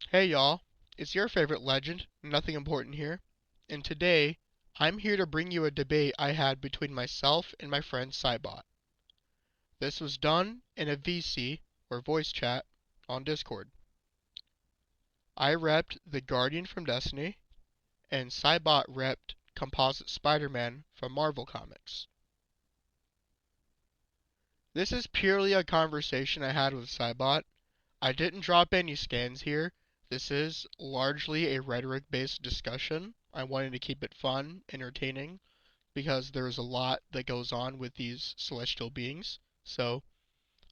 Hey y'all, it's your favorite legend, nothing important here, and today I'm here to bring you a debate I had between myself and my friend Saibot. This was done in a VC, or voice chat, on Discord. I repped the Guardian from Destiny, and Saibot repped Composite Spider-Man from Marvel Comics. This is purely a conversation I had with Saibot. I didn't drop any scans here. This is largely a rhetoric-based discussion. I wanted to keep it fun, entertaining, because there's a lot that goes on with these celestial beings. So,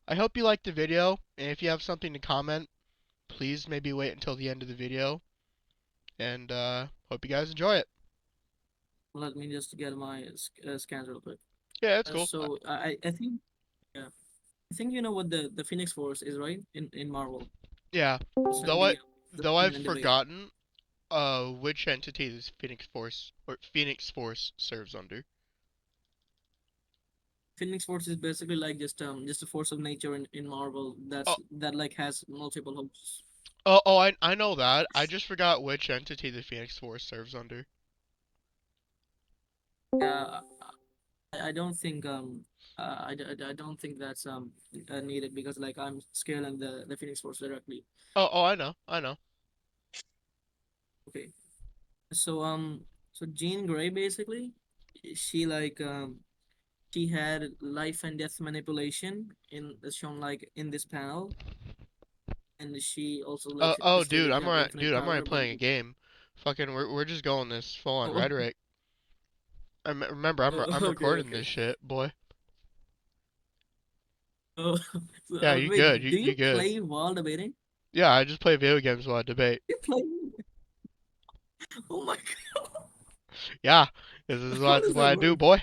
I hope you liked the video, and if you have something to comment, please maybe wait until the end of the video, and hope you guys enjoy it. Let me just get my scans real quick. Yeah, it's cool. I think yeah, I think you know what the Phoenix Force is, right? In Marvel, Yeah, also in the though I've canon debate. forgotten which entity this Phoenix Force serves under. Phoenix Force is basically like just a force of nature in Marvel Oh, that like has multiple hosts. I know that. I just forgot which entity the Phoenix Force serves under. Yeah, I don't think I don't think that's needed because like I'm scaling the Phoenix Force directly. I know. Okay, so so Jean Grey basically, she like she had life and death manipulation in shown like in this panel, and she also like Dude, stated to have infinite I'm already power, but playing a game. Fucking, we're just going this full on oh, rhetoric. Remember, I'm okay, recording okay. this shit, boy. Oh, so, Yeah, you good? wait, do You you good? play while debating? Yeah, I just play video games while I debate. You play? Oh my Yeah, this is god, how does what that I do, work? boy.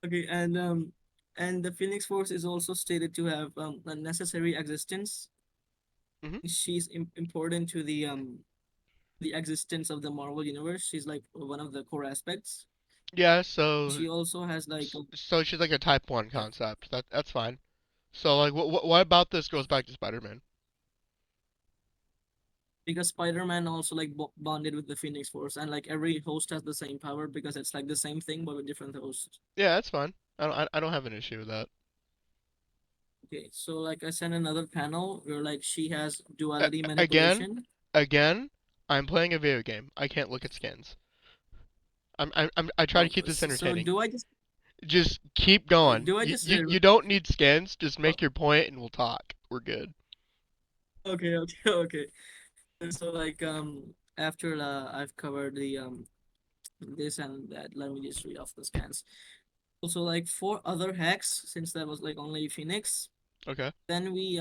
Okay, and the Phoenix Force is also stated to have a necessary existence. hmm She's important to the existence of the Marvel universe. She's like one of the core aspects. Yeah, She also has like so she's like a Type One yeah, concept. That's fine. So like, what about this goes back to Spider-Man? because Spider-Man also like bonded with the Phoenix Force, and like every host has the same power because it's like the same thing but with different hosts. Yeah, that's fine. I don't have an issue with that. Okay, so like I sent another panel where like she has A- duality again, manipulation. again, I'm playing a video game. I can't look at skins. I try to keep this So entertaining. do I just Just keep going. do I just say You don't need skins. Just oh, make your point and we'll talk. We're good. okay, okay. So like after I've covered the this and that, let me just read off the scans. Also like four other hacks since that was like only Phoenix. Okay. Then we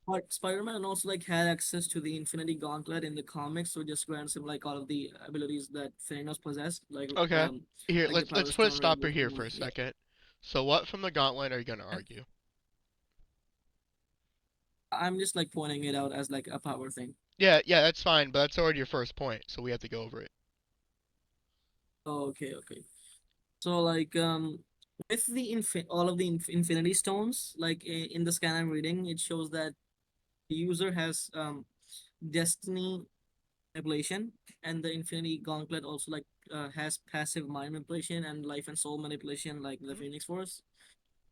but Spider-Man also like had access to the Infinity Gauntlet in the comics, so it just grants him like all of the abilities that Thanos possessed, Okay. Here, like the let's Power put a Stone, stopper Rebirth, here and for a yeah. second. So what from the Gauntlet are you gonna argue? I'm just like pointing it out as like a power thing. Yeah, that's fine, but that's already your first point, so we have to go over it. Oh, okay, okay. So like with the all of the Infinity Stones, like in the scan I'm reading, it shows that the user has Destiny manipulation, and the Infinity Gauntlet also like has passive mind manipulation and life and soul manipulation, like the Mhm. Phoenix Force.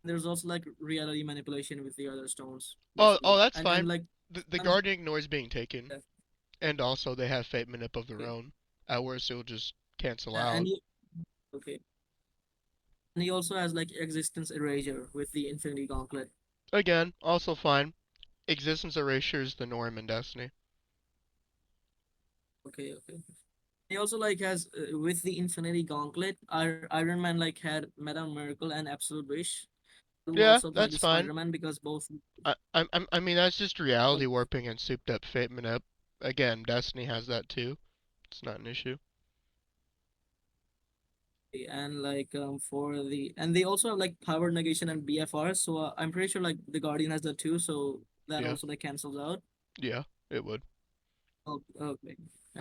There's also like reality manipulation with the other stones, Oh, basically, that's and fine. like The um, Guardian ignores being taken, and also they have Fate Manip of their okay, own, at worst it'll just cancel and out. he okay, and he also has like existence erasure with the Infinity Gauntlet. Again, also fine. Existence erasure is the norm in Destiny. Okay, okay. He also like has with the Infinity Gauntlet, Iron Man like had Meta Miracle and Absolute Wish. It will Yeah, also apply that's to fine. Spider Man because both. I mean, that's just reality Okay, warping and souped up Fate Manip. Again, Destiny has that too. It's not an issue. and like for the and they also have like power negation and BFR. So I'm pretty sure like the Guardian has that too. So that Yeah, also like cancels out. yeah, it would. Oh, okay.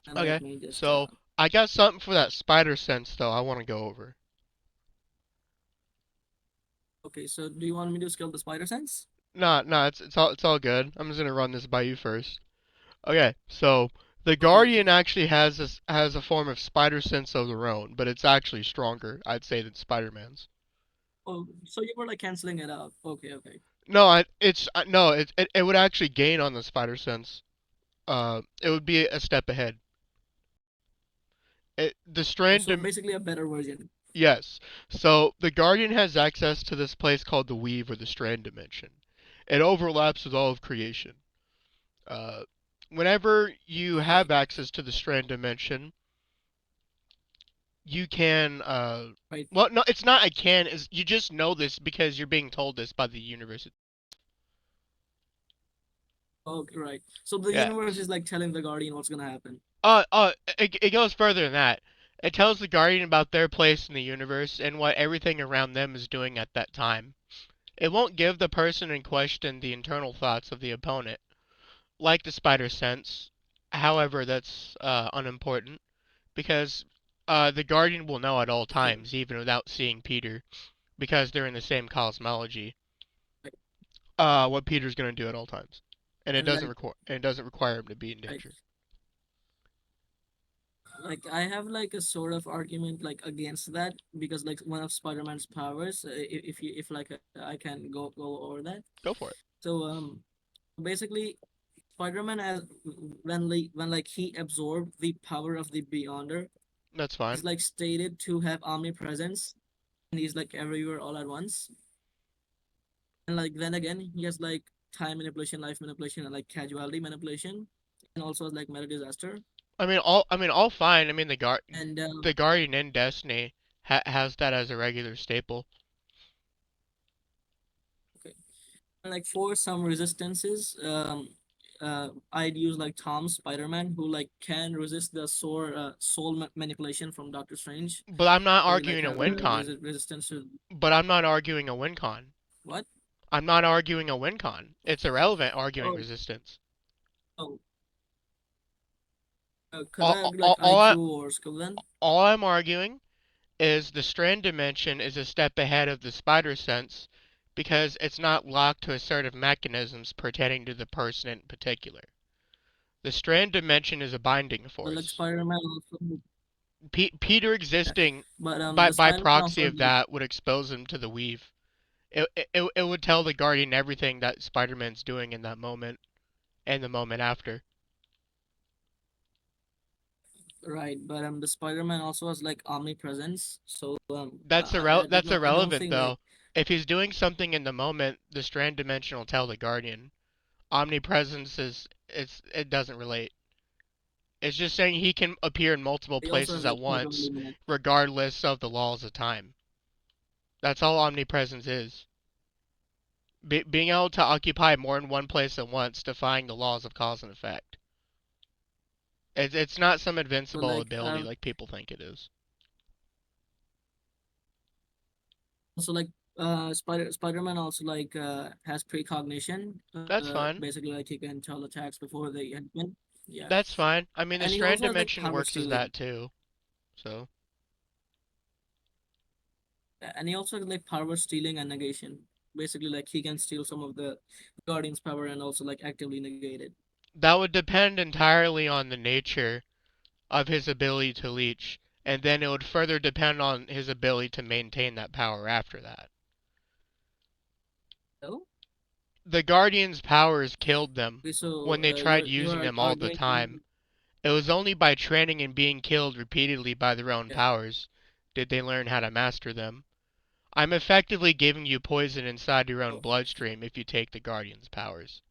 And let Okay, me just so I got something for that spider sense though. I want to go over. okay. So do you want me to scale the spider sense? No, it's all good. I'm just gonna run this by you first. Okay, so the Okay, okay. Guardian actually has a form of spider sense of their own, but it's actually stronger, I'd say, than Spider-Man's. Oh, so you were like canceling it out. Okay, okay. No, no, it would actually gain on the spider sense. It would be a step ahead. The strand, So basically a better version. yes. So the Guardian has access to this place called the Weave or the Strand Dimension. It overlaps with all of creation. Uh, Whenever you Okay, have access to the Strand Dimension, you can right. well, no, it's not I can, is you just know this because you're being told this by the universe. Okay, right. So the universe Yes. is like telling the Guardian what's gonna happen. It goes further than that. It tells the Guardian about their place in the universe and what everything around them is doing at that time. It won't give the person in question the internal thoughts of the opponent, like the spider sense. However, that's unimportant because the Guardian will know at all Okay. times, even without seeing Peter, because they're in the same cosmology. Right. What Peter's gonna do at all times, and And then it doesn't require him to be in right. danger. Like I have like a sort of argument like against that because like one of Spider-Man's powers, if you if like I can go over that. Go for it. So basically Spider-Man as when like he absorbed the power of the Beyonder, That's he's fine. like stated to have omnipresence and he's like everywhere all at once. And like then again he has like time manipulation, life manipulation, and like casualty manipulation, and also like meta disaster. All fine. And The Guardian in Destiny has that as a regular staple. okay. And like for some resistances, I'd use like Tom Spider-Man who like can resist the soul manipulation from Doctor Strange. But I'm not They like arguing a have win con. resistance to But I'm not arguing a win con. what? I'm not arguing a win con. It's irrelevant arguing Oh, resistance. oh, could All, I have like all, all, I, IQ or skill then? all I'm arguing is the strand dimension is a step ahead of the spider sense because it's not locked to assertive mechanisms pertaining to the person in particular. The strand dimension is a binding But like force. Spider-Man also, Peter yeah. existing But by the Spider-Man proxy also has of like that would expose him to the weave. It would tell the Guardian everything that Spider-Man's doing in that moment and the moment after. right, but the Spider-Man also has like omnipresence. So That's I don't irrelevant think like though. If he's doing something in the moment, the strand dimension will tell the Guardian. Omnipresence it doesn't relate. It's just saying he can appear in multiple he also places has at like once, probability. regardless of the laws of time. That's all omnipresence is. Being able to occupy more than one place at once, defying the laws of cause and effect. It's not some So invincible like ability like people think it is. also like Spider-Man also like has precognition. That's fine. Basically like he can tell attacks before they happen. Yeah. That's fine. The And he strand also has like dimension power works as that stealing. too. So And he also has like power stealing and negation. Basically like he can steal some of the Guardian's power and also like actively negate it. that would depend entirely on the nature of his ability to leech, and then it would further depend on his ability to maintain that power after that. Oh? The Guardian's powers killed them Okay, so when they tried you're using them all the arguing time. It was only by training and being killed repeatedly by their own yeah. powers did they learn how to master them. I'm effectively giving you poison inside your own Oh, bloodstream if you take the Guardian's powers.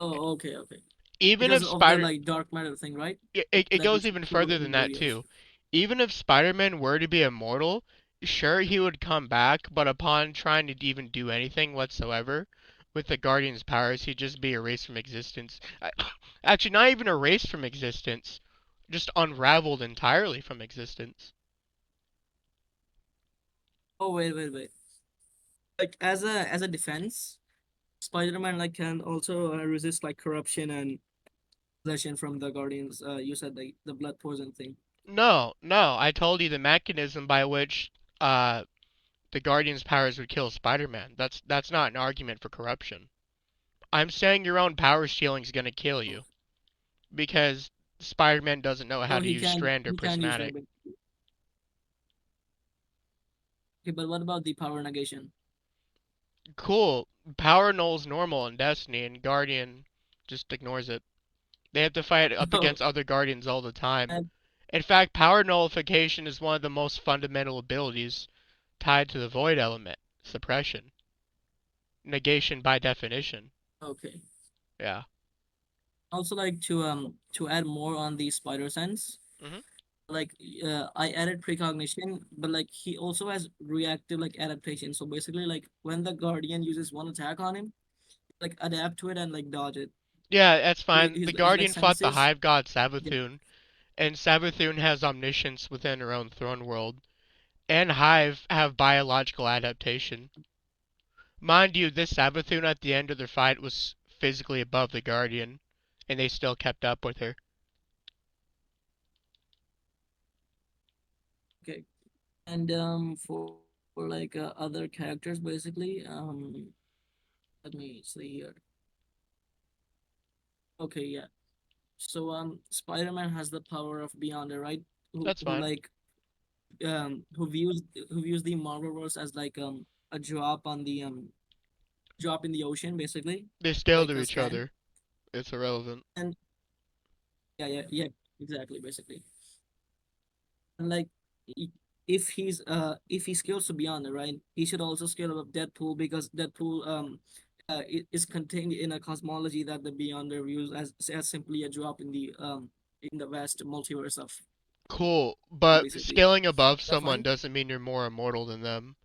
oh, okay, okay. Even Because if of the Spider like dark matter thing, right? it That goes makes even people further than that invisible. too. Even if Spider-Man were to be immortal, sure he would come back, but upon trying to even do anything whatsoever with the Guardian's powers, he'd just be erased from existence. Actually, not even erased from existence, just unraveled entirely from existence. Oh wait. Like as a defense, Spider-Man like can also resist like corruption and possession from the Guardians. You said the blood poison thing. No, I told you the mechanism by which uh the Guardian's powers would kill Spider-Man. That's not an argument for corruption. I'm saying your own power stealing is gonna kill you Okay. because Spider-Man doesn't know how So to use Strand or he can use Prismatic. that. Okay, but what about the power negation? Cool. Power null's normal in Destiny, and Guardian just ignores it. They have to fight up against other Guardians all the time. And In fact, power nullification is one of the most fundamental abilities tied to the void element. Suppression. Negation by definition. okay. Yeah. Also, like to add more on the spider sense, hmm like I added precognition, but like he also has reactive like adaptation. So basically, like when the guardian uses one attack on him, like adapt to it and like dodge it. Yeah, that's fine. The His like Guardian fought the senses. Hive God Yeah. Savathun, and Savathun has omniscience within her own throne world, and Hive have biological adaptation. Mind you, this Savathun at the end of their fight was physically above the Guardian, and they still kept up with her. Okay. And for like other characters, basically, let me see here. Okay, yeah. So Spider-Man has the power of Beyonder, right? That's Who fine. like who views the Marvelverse as like a drop in the ocean, basically, They scale like to a each scan. other. It's irrelevant. And yeah, exactly, basically. And like i- if he scales to Beyonder, right, he should also scale above Deadpool because Deadpool is contained in a cosmology that the Beyonder views as simply a drop in the vast multiverse of Cool, but basically. scaling above That someone fine? doesn't mean you're more immortal than them.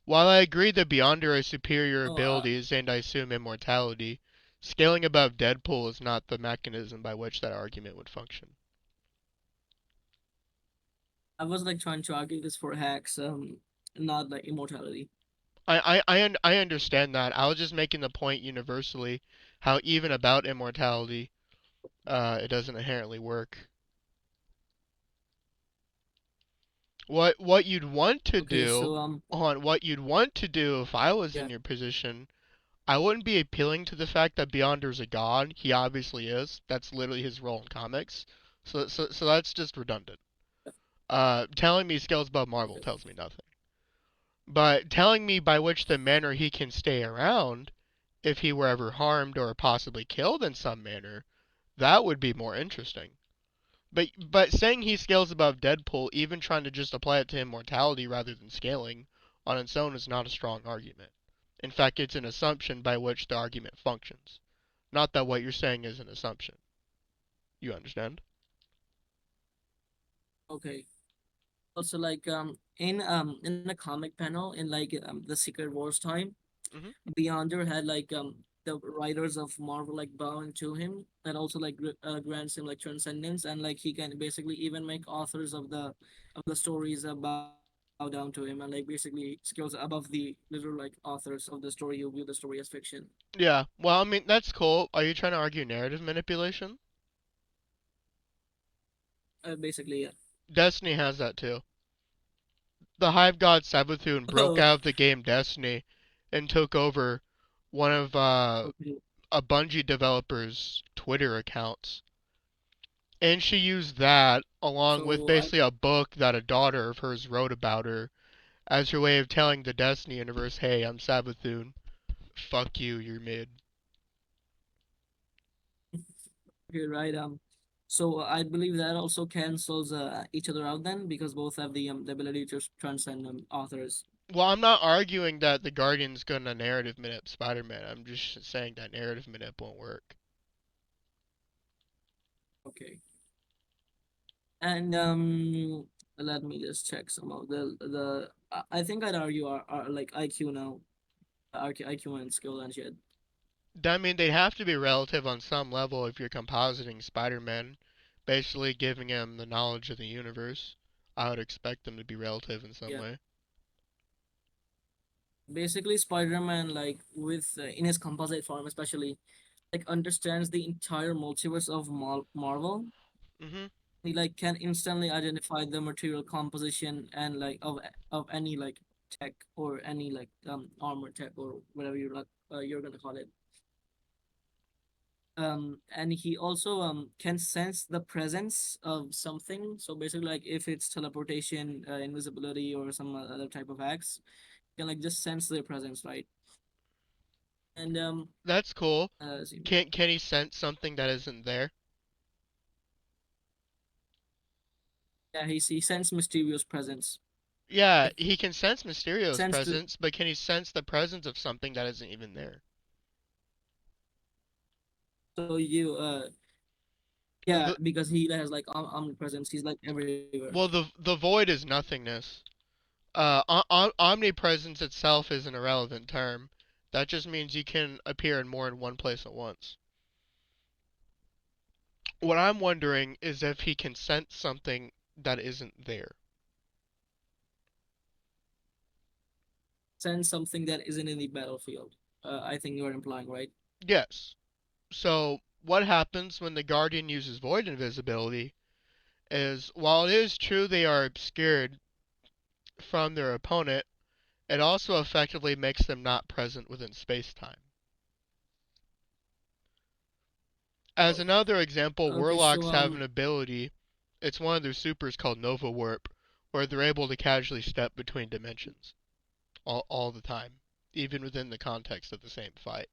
While I agree that Beyonder has superior Oh, abilities and I assume immortality, scaling above Deadpool is not the mechanism by which that argument would function. I was like trying to argue this for hacks, not like immortality. I understand that. I was just making the point universally how even about immortality, it doesn't inherently work. What you'd want to Okay, do so what you'd want to do if I was in yeah, your position, I wouldn't be appealing to the fact that Beyonder's a god. He obviously is. That's literally his role in comics. So that's just redundant. Telling me skills above Marvel okay, tells me nothing. But telling me by which the manner he can stay around, if he were ever harmed or possibly killed in some manner, that would be more interesting. But saying he scales above Deadpool, even trying to just apply it to immortality rather than scaling, on its own is not a strong argument. In fact, it's an assumption by which the argument functions. Not that what you're saying is an assumption. You understand? okay. Also, like in the comic panel in like the Secret Wars time, hmm Beyonder had like the writers of Marvel like bowing to him. That also like grants him like transcendence, and like he can basically even make authors of the stories bow down to him, and like basically skills above the literal like authors of the story who view the story as fiction. Yeah. Well, I mean, that's cool. Are you trying to argue narrative manipulation? Basically, yeah. Destiny has that too. The Hive God Savathun broke Oh, out of the game Destiny and took over one of okay. a Bungie developer's Twitter accounts. And she used that along with So I basically a book that a daughter of hers wrote about her as her way of telling the Destiny universe, hey, I'm Savathun. Fuck you, you're mid. Okay, right. So I believe that also cancels each other out then because both have the ability to transcend authors. Well, I'm not arguing that the Guardian's gonna narrative manip Spider Man. I'm just saying that narrative manip won't work. Okay. And let me just check some of the. I think I'd argue are like IQ now, IQ and skill and shit. I mean, they have to be relative on some level if you're compositing Spider Man, basically giving him the knowledge of the universe. I would expect them to be relative in some Yeah. way. Basically, Spider-Man like with in his composite form, especially like understands the entire multiverse of Marvel. hmm He like can instantly identify the material composition and like of any like tech or any like armor tech or whatever you're gonna call it. And he also can sense the presence of something. So basically, like if it's teleportation, invisibility, or some other type of acts, you can like just sense their presence, right? And That's cool. see, Can he sense something that isn't there? yeah, he sense mysterious presence. Yeah, Like he can sense Mysterio's sense the presence, but can he sense the presence of something that isn't even there? so you yeah, The because he has like omnipresence. He's like everywhere. well, the void is nothingness. Omnipresence itself is an irrelevant term. That just means you can appear in more than one place at once. What I'm wondering is if he can sense something that isn't there. Sense something that isn't in the battlefield. I think you're implying, right? Yes. So, what happens when the Guardian uses void invisibility is while it is true they are obscured from their opponent, it also effectively makes them not present within space time. As Oh, another example, okay. So Warlocks have an ability, it's one of their supers called Nova Warp, where they're able to casually step between dimensions all the time, even within the context of the same fight.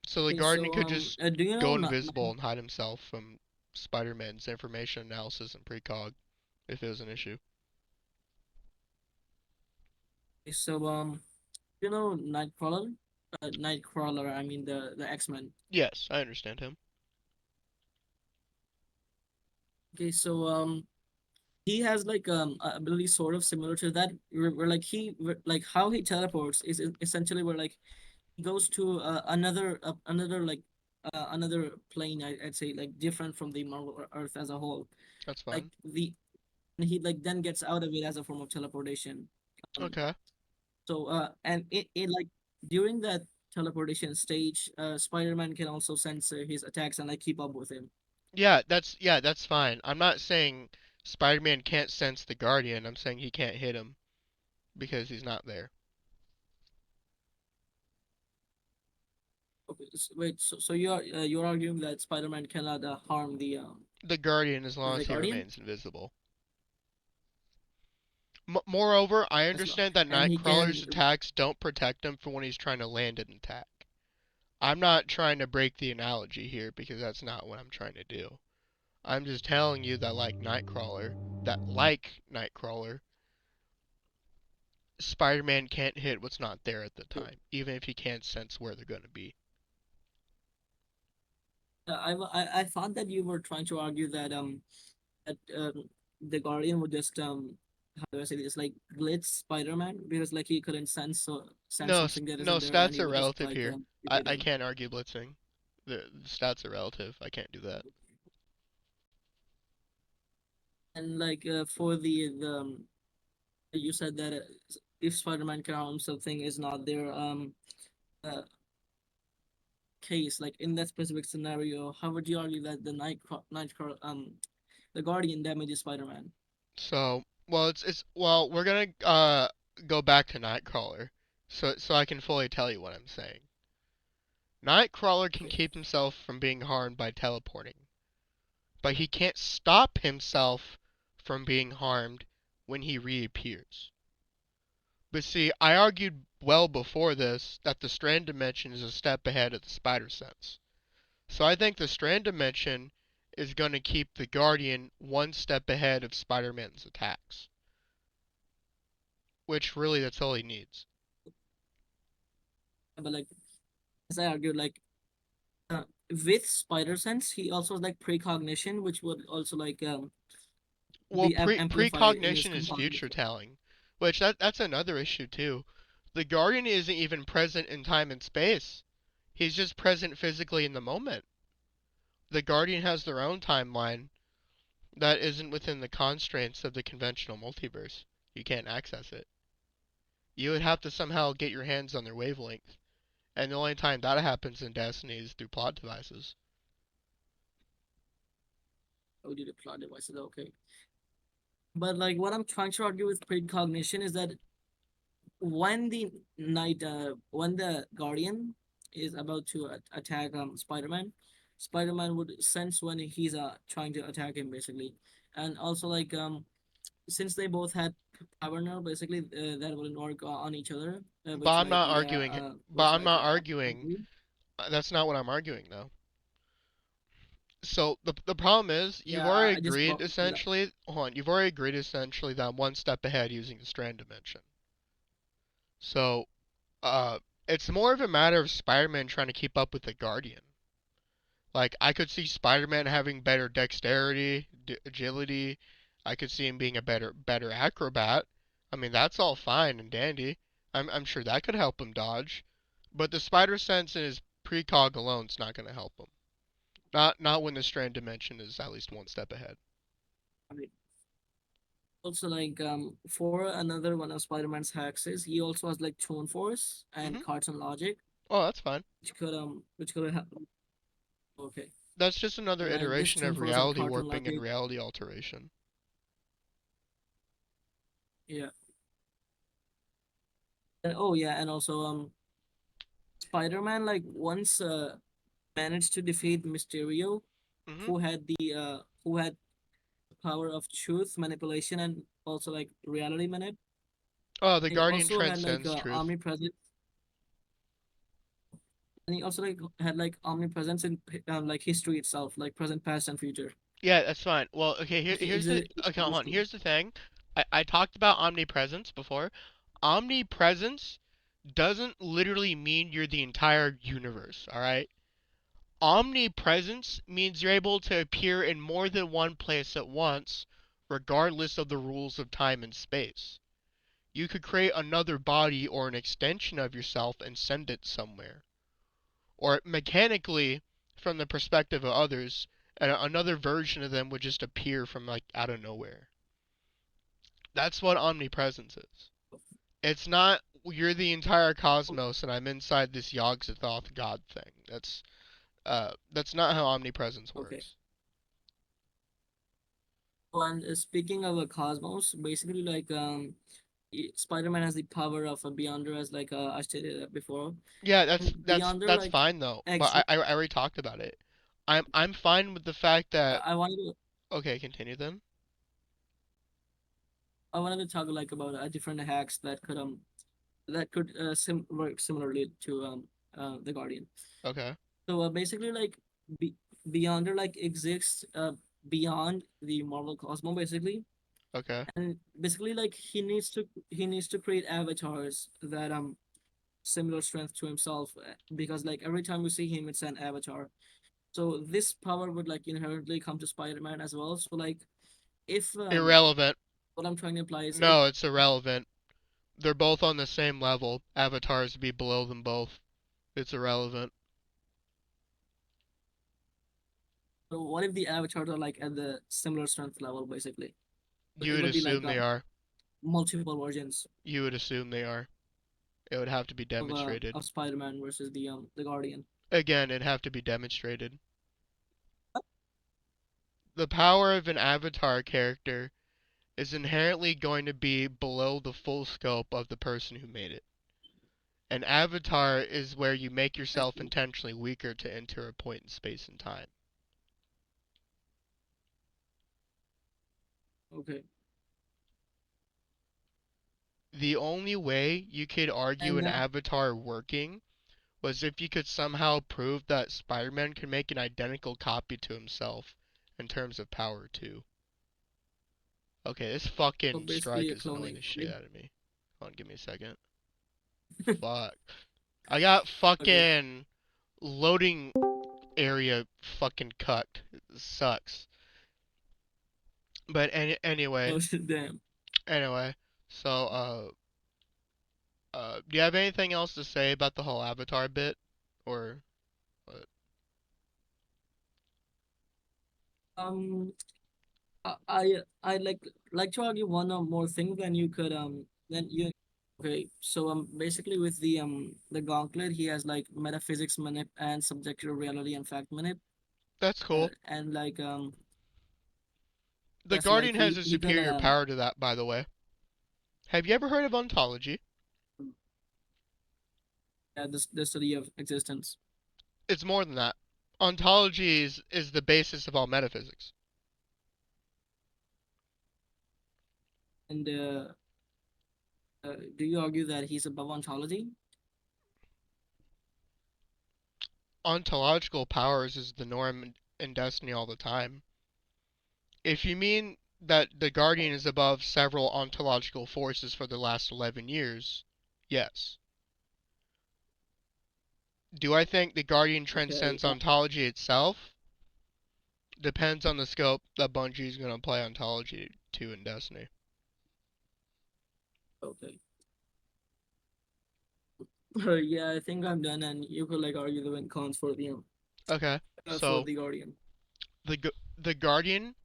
So the okay. Guardian So could just do you know go not? invisible and hide himself from Spider-Man's information analysis and precog if it was an issue. So you know Nightcrawler? Nightcrawler. I mean the X-Men. Yes, I understand him. Okay. So he has like a ability sort of similar to that. Where like like how he teleports is essentially where like he goes to another like another plane. I'd say like different from the Marvel Earth as a whole. That's Like fine. the and he like then gets out of it as a form of teleportation. Um, Okay. so and it like during that teleportation stage, Spider-Man can also sense his attacks and like keep up with him. Yeah, that's fine. I'm not saying Spider-Man can't sense the Guardian. I'm saying he can't hit him because he's not there. Okay, wait, so you're arguing that Spider-Man cannot harm The Guardian as long the as he Guardian, remains invisible. Moreover, I as long understand that and he Nightcrawler's can. attacks don't protect him from when he's trying to land an attack. I'm not trying to break the analogy here because that's not what I'm trying to do. I'm just telling you that like Nightcrawler, Spider-Man can't hit what's not there at the time, even if he can't sense where they're going to be. I thought that you were trying to argue that that the Guardian would just how do I say this, like glitch Spider-Man because like he couldn't sense No, something that no, isn't there and stats he are would just relative like here. I, defeat I him. can't argue blitzing. The stats are relative. I can't do that. And like for the you said that if Spider-Man can harm something is not their uh, case, like in that specific scenario, how would you argue that the Guardian damages Spider-Man? So, well, we're gonna go back to Nightcrawler, so I can fully tell you what I'm saying. Nightcrawler can Okay. keep himself from being harmed by teleporting, but he can't stop himself from being harmed when he reappears. But see, I argued well before this that the strand dimension is a step ahead of the spider sense. So I think the strand dimension is going to keep the Guardian one step ahead of Spider-Man's attacks, which really that's all he needs. But like as I argued, like uh, with Spider Sense, he also has like precognition, which would also like Well, be amplified in his precognition is composite future effect. telling, which that's another issue too. The Guardian isn't even present in time and space. He's just present physically in the moment. The Guardian has their own timeline that isn't within the constraints of the conventional multiverse. You can't access it. You would have to somehow get your hands on their wavelength, and the only time that happens in Destiny is through plot devices. How do you plot devices? Okay. But like what I'm trying to argue with precognition is that when the Guardian is about to attack Spider-Man, Spider-Man would sense when he's trying to attack him basically, and also like since they both had power now, basically that wouldn't work on each other, But which I'm like not yeah arguing. But was I'm like not arguing. agree. That's not what I'm arguing though. So the problem is you've Yeah, already I just agreed essentially. Hold on, you've already agreed essentially that I'm one step ahead using the strand dimension. So uh, it's more of a matter of Spider-Man trying to keep up with the Guardian. Like I could see Spider-Man having better dexterity, agility. I could see him being a better acrobat. I mean that's all fine and dandy. I'm sure that could help him dodge. But the spider sense in his precog alone's not going to help him. Not when the strand dimension is at least one step ahead. I mean, also like for another one of Spider-Man's hacks is he also has like tone force and Mhm. cards and logic, Oh, that's fine. which could have okay. That's just another Like this iteration tone of force and reality cards and warping and logic. reality alteration. Yeah. And, oh yeah, and also Spider-Man like once managed to defeat Mysterio, Mhm. who had power of truth manipulation and also like reality manip. Oh, the He Guardian also had like transcends truth. omnipresence, and he also like had like omnipresence in like history itself, like present, past, and future. Yeah, that's fine. Well, okay, He here's the okay, hold on. existed. Here's the thing. I talked about omnipresence before. Omnipresence doesn't literally mean you're the entire universe, all right? Omnipresence means you're able to appear in more than one place at once, regardless of the rules of time and space. You could create another body or an extension of yourself and send it somewhere. Or mechanically, from the perspective of others, another version of them would just appear from like out of nowhere. That's what omnipresence is. It's not you're the entire cosmos and I'm inside this Yogg-Sothoth god thing. That's not how omnipresence Okay. works. Oh, and speaking of a cosmos, basically like Spider-Man has the power of a Beyonder, as like I stated before. Yeah, And Beyonder that's like fine though. But exists. I already talked about it. I'm fine with the fact that I wanted to okay, continue then. I wanted to talk like about different hacks that could work similarly to the Guardian. Okay, So basically like be Beyonder like exists beyond the Marvel Cosmos basically, okay. and basically like he needs to create avatars that similar strength to himself because like every time we see him it's an avatar. So this power would like inherently come to Spider-Man as well. So like if Irrelevant. what I'm trying to imply is if No, it's irrelevant. They're both on the same level. Avatars would be below them both. It's irrelevant. so what if the avatars are like at the similar strength level basically? So You it would would be like assume they are. multiple versions You would assume they are. It would have to be demonstrated. of Spider-Man versus the Guardian. Again, it'd have to be demonstrated. The power of an avatar character is inherently going to be below the full scope of the person who made it. An avatar is where you make I yourself see. intentionally weaker to enter a point in space and time. Okay. The only way you could argue And an avatar working was if you could somehow prove that Spider-Man can make an identical copy to himself in terms of power too. Okay, this so fucking basically strike a is annoying cloning. the shit Right? out of me. Hold on, give me a second. Fuck. I got Okay. fucking loading area fucking cut. It sucks. But Oh anyway, damn. anyway. So do you have anything else to say about the whole Avatar bit, or what? Um, I like to argue one or more thing. Then you could then you okay. So basically with the Gauntlet, he has like metaphysics manip and subjective reality and fact manip. That's cool. And like The Yeah, so like Guardian has a he can superior power to that, by the way. Have you ever heard of Ontology? yeah, the study of existence. It's more than that. Ontology is the basis of all metaphysics. And do you argue that he's above ontology? Ontological powers is the norm in Destiny all the time. If you mean that the Guardian is above several ontological forces for the last 11 years, yes. Do I think the Guardian Okay, transcends ontology itself? Depends on the scope that Bungie is going to apply ontology to in Destiny. okay. Yeah, I think I'm done, and you could like argue the win cons Okay, for so the Guardian. the Guardian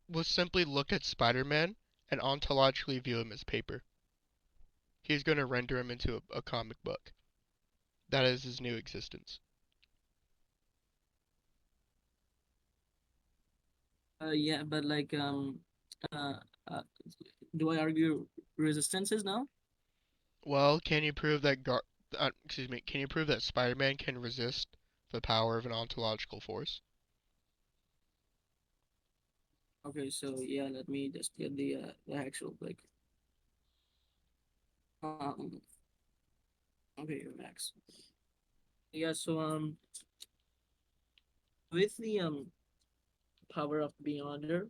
will simply look at Spider-Man and ontologically view him as paper. He's going to render him into a comic book. That is his new existence. Yeah, but like uh, uh do I argue resistances now? Well, can you prove that excuse me, can you prove that Spider-Man can resist the power of an ontological force? Okay, so yeah, let me just get the actual like um okay, Max. Yeah, so with the power of Beyonder,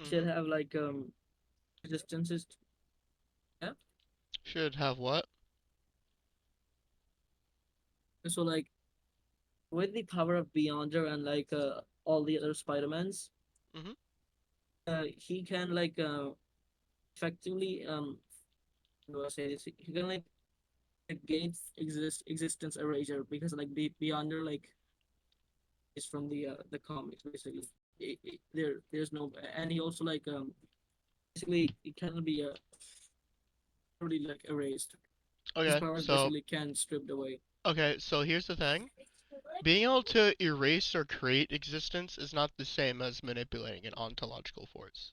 should Mm-hmm. have like resistances. Yeah. Should have what? So like with the power of Beyonder and like all the other Spider-Mans, Mm-hmm. he can like effectively how do I say this? He can like negate existence erasure because like Beyonder like is from the comics basically. There's no, and he also like basically it cannot be really like erased. His Okay, powers so basically can stripped away. here's the thing. Being able to erase or create existence is not the same as manipulating an ontological force.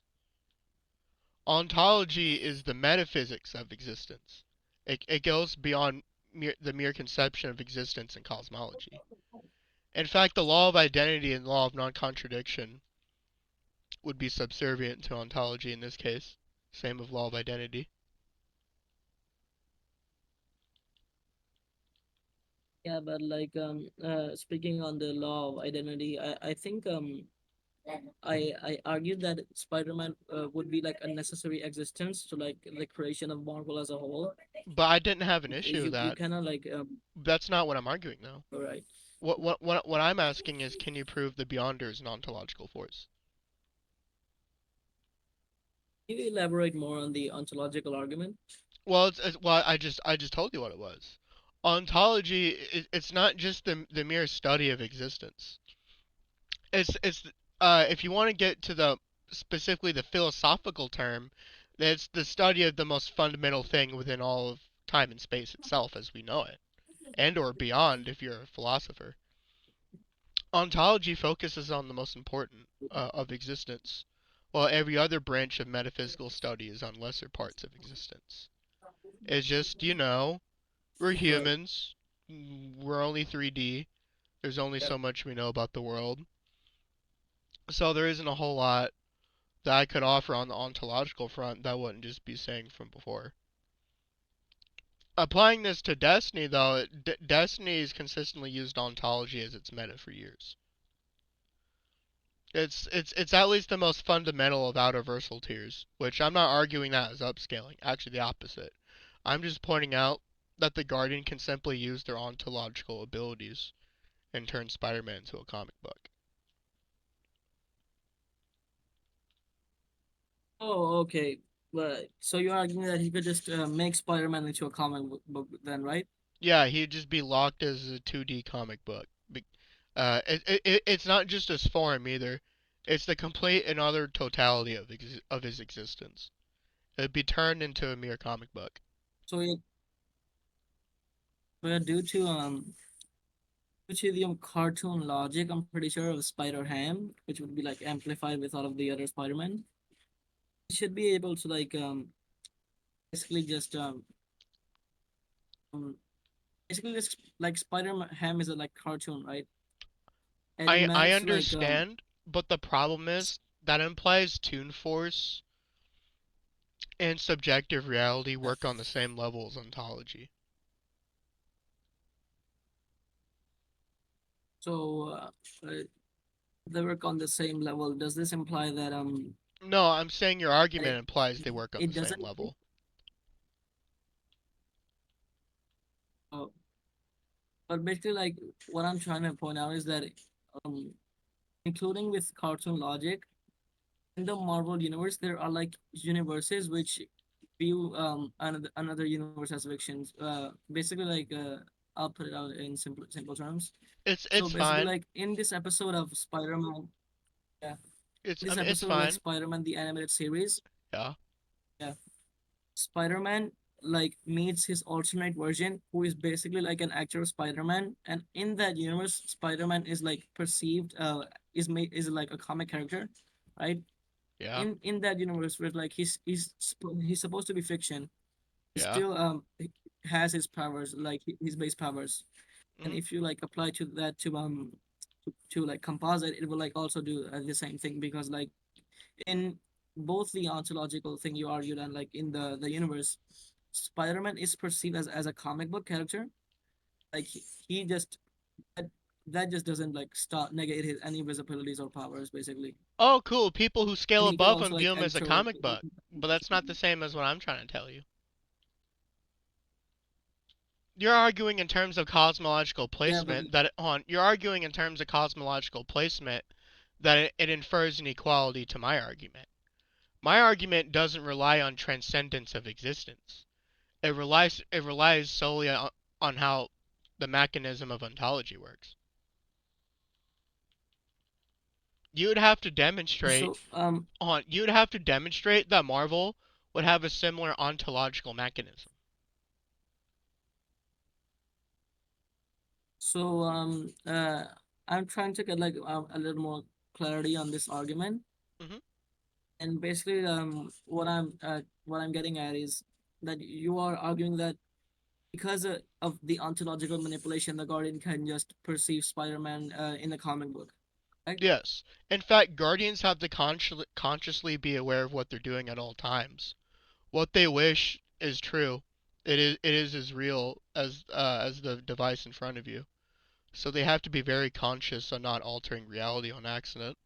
Ontology is the metaphysics of existence. It goes beyond the mere conception of existence in cosmology. In fact, the law of identity and law of non-contradiction would be subservient to ontology in this case. Same of law of identity. Yeah, but like speaking on the law of identity, I think I argued that Spider-Man would be like a necessary existence to like the creation of Marvel as a whole. But I didn't have an issue with You that. cannot like That's not what I'm arguing, though. all right. What I'm asking is, can you prove the Beyonder is an ontological force? Can you elaborate more on the ontological argument? Well, I just told you what it was. Ontology, it's not just the mere study of existence. It's if you want to get to the specifically the philosophical term, it's the study of the most fundamental thing within all of time and space itself as we know it, and or beyond if you're a philosopher. Ontology focuses on the most important of existence, while every other branch of metaphysical study is on lesser parts of existence. It's just, we're Right. humans, we're only 3D, there's only Yep. so much we know about the world, so there isn't a whole lot that I could offer on the ontological front that I wouldn't just be saying from before. Applying this to Destiny, though, Destiny has consistently used ontology as its meta for years. It's at least the most fundamental of Outerversal tiers, which I'm not arguing that as upscaling. Actually, the opposite. I'm just pointing out that the Guardian can simply use their ontological abilities and turn Spider-Man into a comic book. Oh, okay. But so you're arguing that he could just make Spider-Man into a comic book then, right? Yeah, he'd just be locked as a 2D comic book. It's not just his form either. It's the complete and utter totality of his existence. It'd be turned into a mere comic book. So it, but due to Deuterium cartoon logic, I'm pretty sure, of Spider Ham, which would be like amplified with all of the other Spider-Man. It should be able to like basically just um basically just like Spider Ham is a like cartoon, right? And it I managed to like understand, but the problem is that implies tune force and subjective reality uh, work on the same level as ontology. so uh, they work on the same level. Does this imply that No, I'm saying your argument it, implies they work on the it same doesn't? level. Uh, but basically, like what I'm trying to point out is that um, including with cartoon logic in the Marvel universe, there are like universes which view another universe as fictions. Basically, like I'll put it out in simple terms. So It's basically, fine. like in this episode of Spider-Man, yeah, this It's episode of like fine. Spider-Man the animated series, Yeah. yeah, Spider-Man like meets his alternate version, who is basically like an actual Spider-Man, and in that universe, Spider-Man is like perceived is like a comic character, right? Yeah. In that universe where like he's supposed to be fiction, he Yeah. still has his powers, like his base powers. And Mhm. if you like apply to that to like composite, it will like also do the same thing, because like in both the ontological thing you argued and like in the universe, Spider-Man is perceived as a comic book character. Like he just that, that just doesn't like start negate his any visibilities or powers basically. Oh, cool. People who scale And he can above also him view like him as a enter. comic book, but that's not the same as what I'm trying to tell you. You're arguing in terms of cosmological Yeah, but placement that you're arguing in terms of cosmological placement that it infers an equality to my argument. My argument doesn't rely on transcendence of existence. It relies solely on how the mechanism of ontology works. You would have to demonstrate so you'd have to demonstrate that Marvel would have a similar ontological mechanism. so I'm trying to get like a little more clarity on this argument. Hmm. And basically what I'm getting at is that you are arguing that because of the ontological manipulation, the Guardian can just perceive Spider-Man in the comic book, right? Yes. In fact, Guardians have to consciously be aware of what they're doing at all times. What they wish is true. It is as real as the device in front of you. So they have to be very conscious on not altering reality on accident.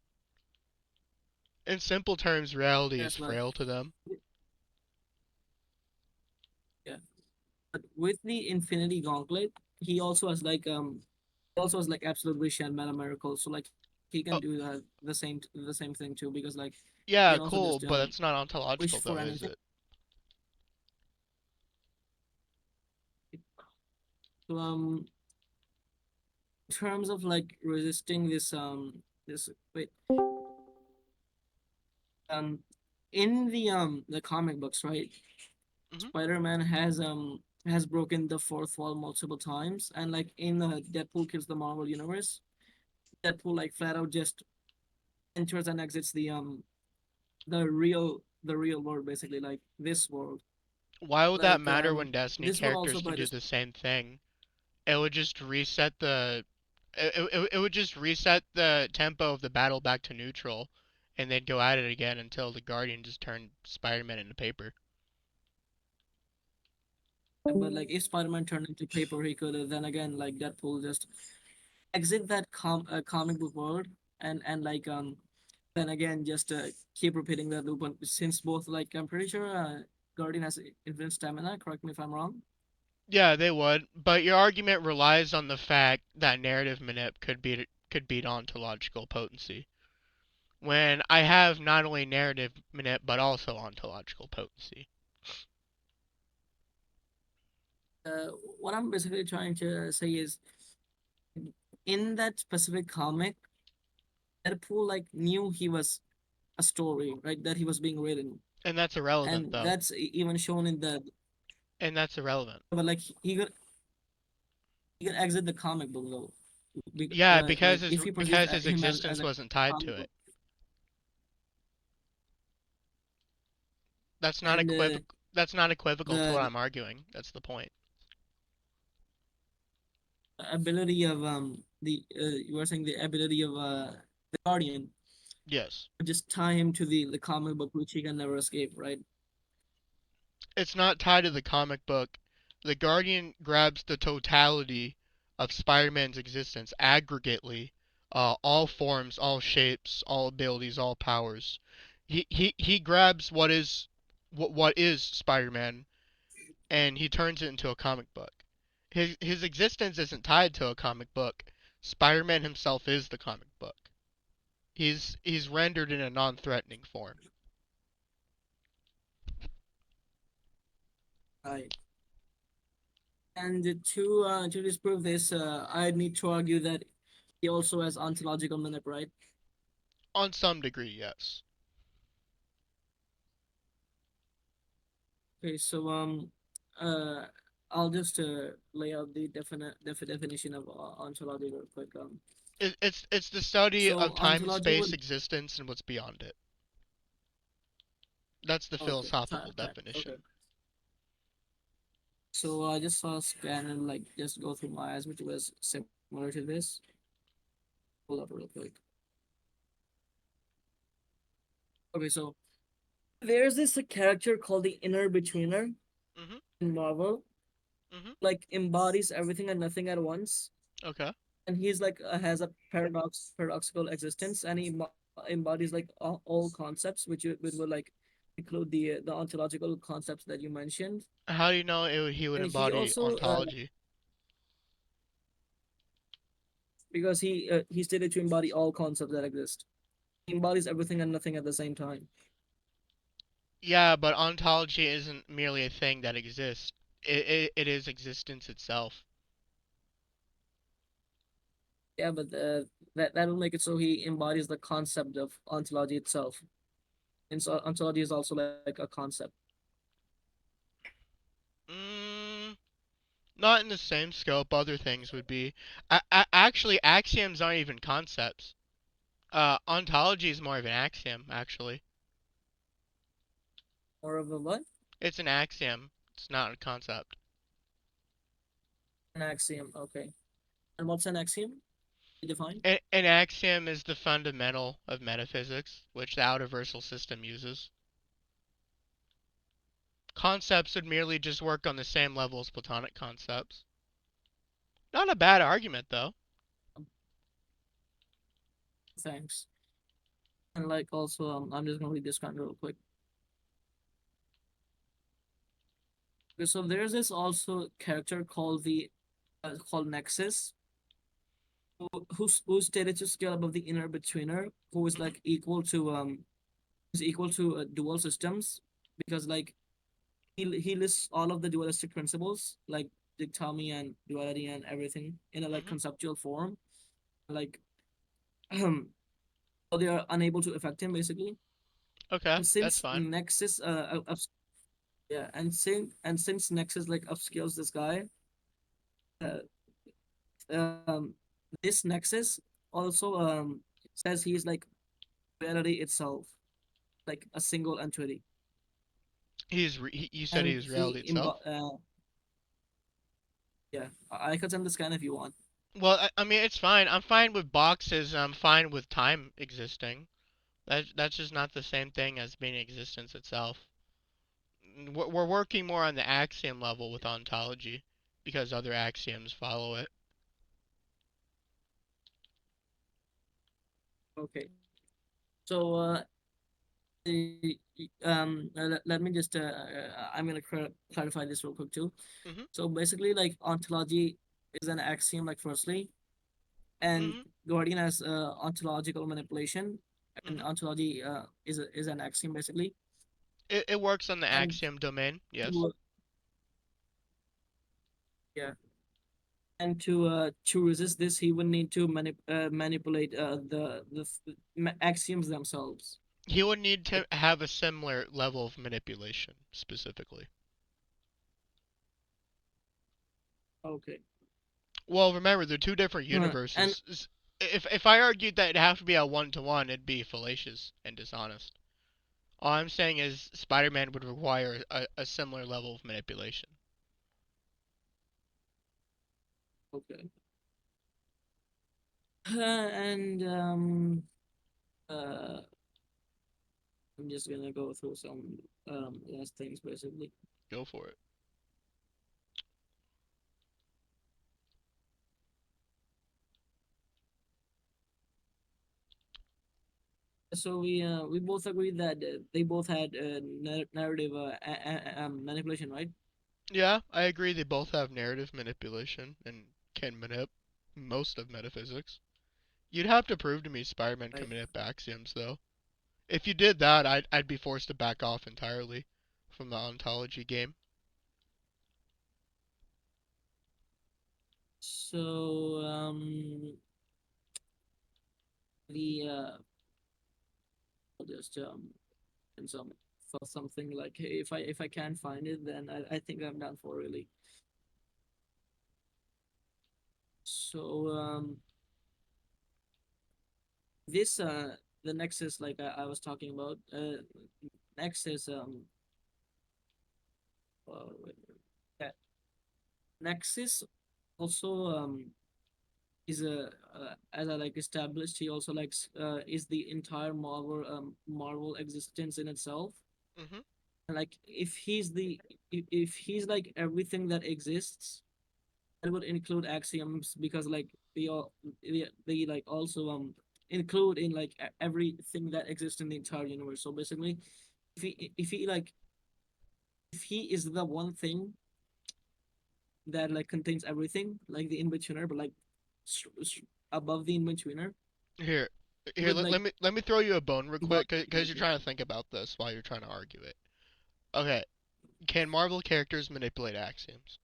In simple terms, reality is Yes, but frail to them. yeah, but with the Infinity Gauntlet, he also has like also has like absolute wish and meta miracle, so like he can do Oh, the same thing too, because like he can yeah, also cool, just but that's not wish ontological for though, is anything. it? So in terms of like resisting this wait um in the comic books, right? Hmm. Spider-Man has broken the fourth wall multiple times, and like in Deadpool kills the Marvel universe, Deadpool like flat out just enters and exits the real world, basically like this world. Why would that Like matter when Destiny this will also characters can apply do to. the same thing? It would just reset it would just reset the tempo of the battle back to neutral, and they'd go at it again until the Guardian just turned Spider-Man into paper. But like if Spider-Man turned into paper, he could then again like Deadpool just exit that comic book world, and like then again just keep repeating that loop. And since both like I'm pretty sure Guardian has infinite stamina. Correct me if I'm wrong. Yeah, they would, but your argument relies on the fact that narrative manip could beat ontological potency. When I have not only narrative manip but also ontological potency. Uh, what I'm basically trying to say is in that specific comic, Deadpool like knew he was a story, right? That he was being written, And that's irrelevant and though. that's even shown in the. And that's irrelevant. But like he could exit the comic book though. Yeah, like if we perceive because his him as existence a wasn't tied comic to book, it. That's not and equivocal. That's not equivocal to what the I'm arguing. That's the point. ability of the you were saying the ability of the Guardian Yes. to just tie him to the comic book which he can never escape, right? It's not tied to the comic book. The Guardian grabs the totality of Spider-Man's existence aggregately, all forms, all shapes, all abilities, all powers. He grabs what is Spider-Man and he turns it into a comic book. His existence isn't tied to a comic book. Spider-Man himself is the comic book. He's rendered in a non-threatening form. Right. And to disprove this, I need to argue that he also has ontological manip, right? On some degree, yes. Okay, so uh, I'll just lay out the definition of ontology real quick. It's the study So of time, ontology space, would existence, and what's beyond it. That's the okay philosophical time okay. definition. So I just saw a scan and like just go through my eyes, which was similar to this. Pull up real quick. Okay, so there's this a character called the Inner Betweener Mhm. in Marvel, Mhm. like embodies everything and nothing at once, Okay. and he's like has a paradoxical existence, and he embodies like all concepts, which will like include the ontological concepts that you mentioned, How do you know he would and he embody also ontology? because he stated to embody all concepts that exist. He embodies everything and nothing at the same time. Yeah, but ontology isn't merely a thing that exists. It is existence itself. Yeah, but that will make it so he embodies the concept of ontology itself. And so ontology is also like a concept. Mm, not in the same scope other things would be. Actually, axioms aren't even concepts. Ontology is more of an axiom, actually. More of a what? It's an axiom. It's not a concept. An axiom. Okay. And what's an axiom? Define. An axiom is the fundamental of metaphysics, which the Outerversal system uses. Concepts would merely just work on the same level as Platonic concepts. Not a bad argument, though. Thanks. And like also, I'm just gonna read this kind real quick. Okay, so there's this also character called the called Nexus, who's stated to scale above the inner betweener, who is Hmm. like equal to dual systems, because like he lists all of the dualistic principles like dichotomy and duality and everything in a like Hmm. conceptual form, like so they are unable to affect him basically. Okay, And that's since fine. Nexus yeah, and since Nexus like upscales this guy, uh, um, this Nexus also says he's like reality itself, like a single entity, You said he and was reality itself. yeah, I could send the scan if you want. Well, I mean, it's fine. I'm fine with boxes. I'm fine with time existing. That's just not the same thing as being existence itself. We're working more on the axiom level with ontology because other axioms follow it. Okay, so let me just I'm gonna clarify this real quick too. Mhm. So basically, like ontology is an axiom, like firstly, and Mhm. Guardian has ontological manipulation, and Mhm. ontology is an axiom basically. It works on the And axiom domain. Yes. to, yeah, and to resist this, he would need to manipulate the axioms themselves. He would need Like, to have a similar level of manipulation, specifically. okay, Well, remember they're two different And universes. If I argued that it'd have to be a one-to-one, it'd be fallacious and dishonest. All I'm saying is Spider-Man would require a similar level of manipulation. okay. And uh, I'm just gonna go through some last things basically. Go for it. So we both agree that they both had narrative manipulation, right? Yeah, I agree they both have narrative manipulation and can manip most of metaphysics. You'd have to prove to me Spider-Man can Right. manip axioms, though. If you did that, I'd be forced to back off entirely from the ontology game. So the I'll just and some for something like, hey, if I can't find it, then I think I'm done for really. So this the next is like I was talking about. Next is wait, yeah, Nexus also is a as I like established, he also likes is the entire Marvel existence in itself. Hmm. And like if he's like everything that exists, that would include axioms because like they like also include in like everything that exists in the entire universe. So basically, if he like if he is the one thing that like contains everything, like the in-betweener, but like above the in-betweener, Here, he here. would Let, like let me let me throw you a bone real quick, embody because you're everything. trying to think about this while you're trying to argue it. Okay, can Marvel characters manipulate axioms?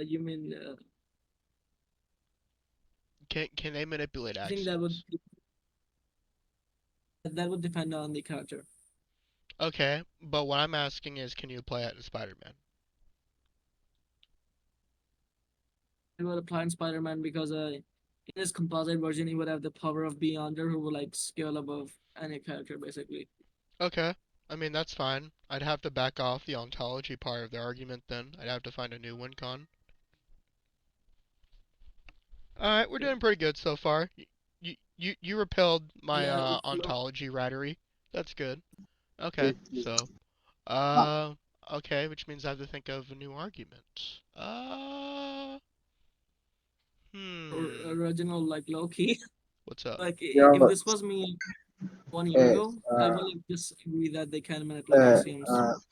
You mean Can they manipulate I think that would axioms? that would depend on the character. Okay, but what I'm asking is, can you apply it to Spider-Man? It would apply in Spider-Man because in his composite version he would have the power of Beyonder who would like scale above any character basically. Okay, I mean that's fine. I'd have to back off the ontology part of the argument then. I'd have to find a new win con. Alright, we're Okay. doing pretty good so far. You repelled my Yeah, if you ontology rattery. That's good. Okay, It is so not uh okay, which means I have to think of a new argument. Hmm. original like Loki, What's up? like yeah, if but this was me 1 year uh, ago, I uh, would like just agree that they can manipulate axioms.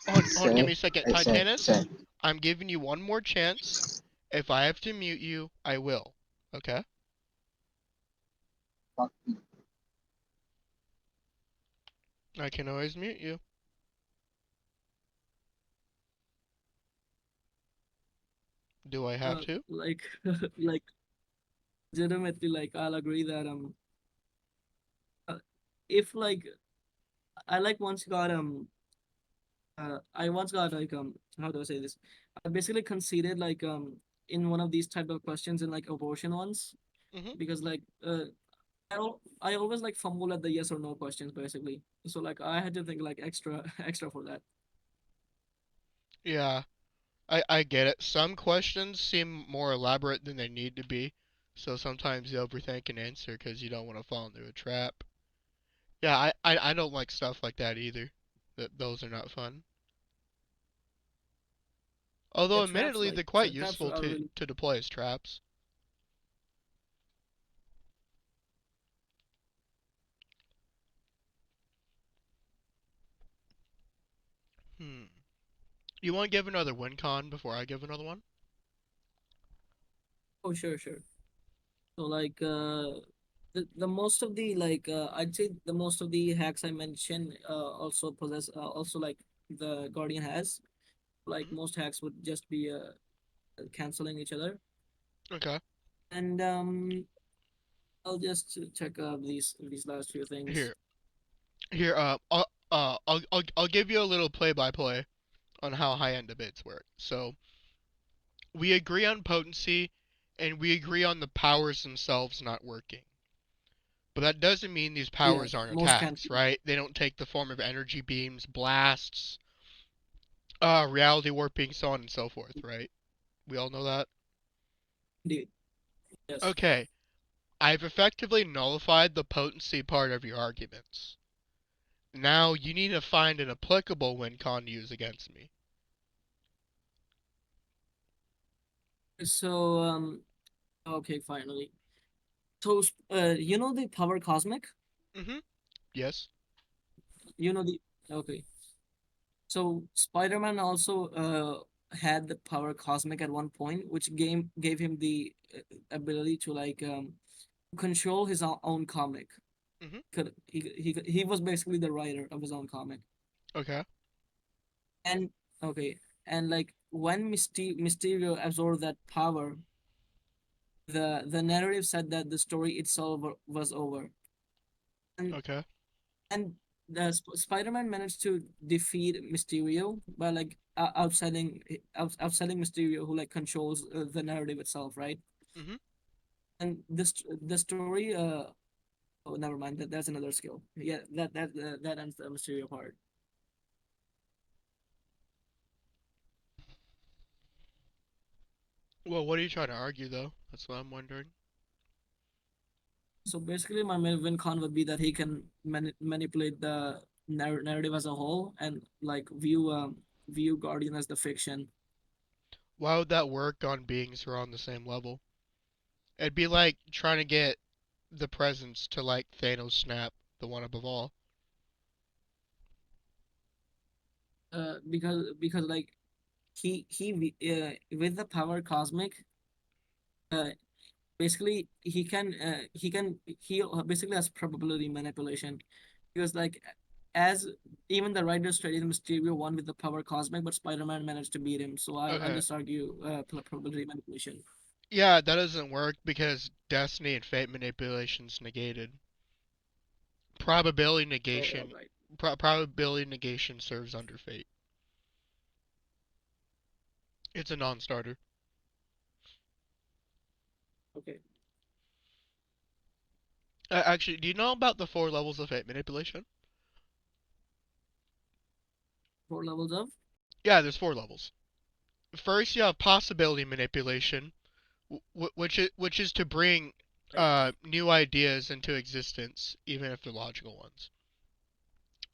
Hold, give say, me a second. I say, Titanus, I'm giving you one more chance. If I have to mute you, I will. Okay? fuck, I can always mute you. Do I have to? Like like legitimately like I'll agree that uh, if like I like once got I once got like how do I say this? I basically conceded like in one of these type of questions in like abortion ones Hmm. because like I always like fumble at the yes or no questions basically. So like I had to think like extra extra for that. Yeah, I get it. Some questions seem more elaborate than they need to be, so sometimes you overthink an answer because you don't want to fall into a trap. Yeah, I don't like stuff like that either. Those are not fun. Yeah, Although traps admittedly like they're quite traps useful are really to deploy as traps. Hmm. You want to give another win con before I give another one? oh sure. So like the most of the like I'd say the most of the hacks I mentioned also possess also like the Guardian has like Hmm. most hacks would just be canceling each other. Okay. And I'll just check these last few things. Here, here. I'll give you a little play-by-play on how high-end debates work. So we agree on potency, and we agree on the powers themselves not working. But that doesn't mean these Yeah, powers aren't most can. attacks, right? They don't take the form of energy beams, blasts, reality warping, so on and so forth, right? We all know that. Indeed. Yes. Okay, I've effectively nullified the potency part of your arguments. Now you need to find an applicable win con to use against me. So okay, finally. So you know the power cosmic? Mm-hmm. Yes. You know the okay. So Spider-Man also had the power cosmic at one point, which gave him the ability to like control his own comic. Mm-hmm. He was basically the writer of his own comic. Okay. And okay, and like when Mysterio absorbed that power, the narrative said that the story itself was over. And Okay. and the Spider-Man managed to defeat Mysterio by like outselling Mysterio, who like controls the narrative itself, right? Mm-hmm. And this the story oh, never mind, that's another skill. Yeah, that ends the Mysterio part. Well, what are you trying to argue, though? That's what I'm wondering. So basically, my main win con would be that he can manipulate the narrative as a whole and like view Guardian as the fiction. Why would that work on beings who are on the same level? It'd be like trying to get the presence to like Thanos snap, the one above all. Because like with the power cosmic, uh basically he basically has probability manipulation, because like as even the writer studied Mysterio won with the power cosmic, but Spider-Man managed to beat him. So I'll Okay. just argue probability manipulation. Yeah, that doesn't work because destiny and fate manipulation's negated. Probability Oh, negation, right. probability negation serves under fate. It's a non-starter. Okay. Actually, do you know about the four levels of fate manipulation? Four levels of Yeah, there's four levels. First, you have possibility manipulation, which is to bring right. new ideas into existence, even if they're logical ones.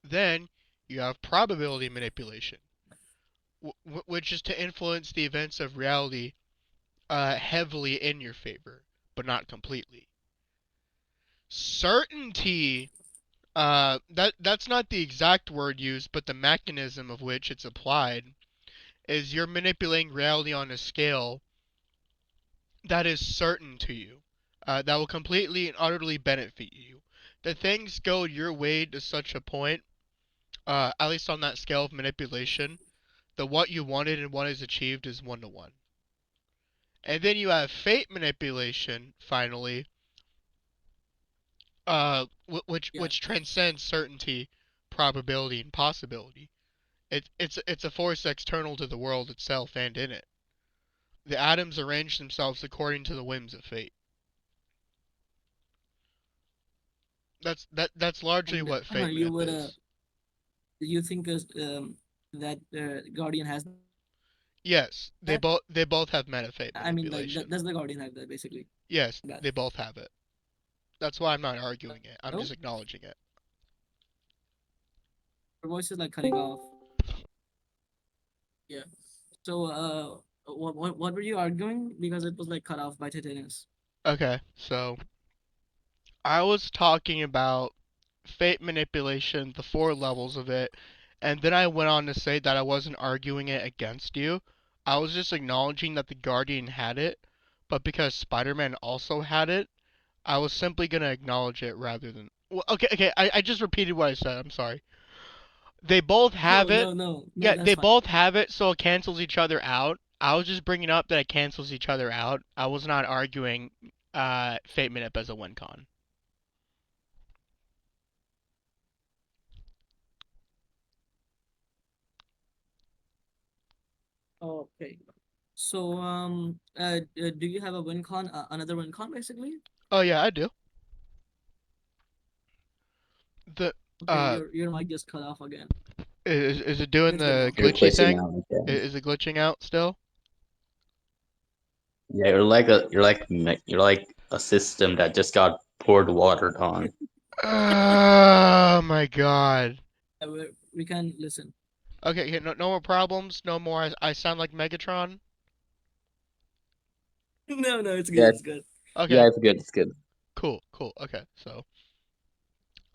Then you have probability manipulation, which is to influence the events of reality heavily in your favor, but not completely. Certainty, that's not the exact word used, but the mechanism of which it's applied is you're manipulating reality on a scale that is certain to you, that will completely and utterly benefit you. That things go your way to such a point, at least on that scale of manipulation, that what you wanted and what is achieved is 1 to 1. And then you have fate manipulation, finally, Yeah. which transcends certainty, probability, and possibility. It's a force external to the world itself and in it. The atoms arrange themselves according to the whims of fate. That's largely And what fate you manip would is. you think that Guardian has Yes, that? they both have meta fate I mean, like manipulation. does the Guardian have that basically? Yes, That. they both have it. That's why I'm not arguing it. I'm No, just acknowledging it. your voice is like cutting off. Yeah. So what were you arguing? Because it was like cut off by Titanus. Okay, so I was talking about fate manipulation, the four levels of it, and then I went on to say that I wasn't arguing it against you. I was just acknowledging that the Guardian had it, but because Spider-Man also had it, I was simply gonna acknowledge it rather than. Well, okay, I just repeated what I said. I'm sorry. They both have No, it. no, no, no. Yeah, That's they fine. both have it, so it cancels each other out. I was just bringing up that it cancels each other out. I was not arguing Fate Minute as a win con. Okay. So do you have a win con? Another win con, basically? Oh yeah, I do. The Okay, uh, your mic just cut off again. is it doing It's good the now. You're glitchy glitching thing? out. Okay. Is it glitching out still? Yeah, you're like a system that just got poured water on. Oh my god. We can listen. Okay, no, no more problems. No more. I sound like Megatron. No, no, it's good. Yeah, It's good. yeah, Okay, it's good. It's good. cool, cool. Okay, so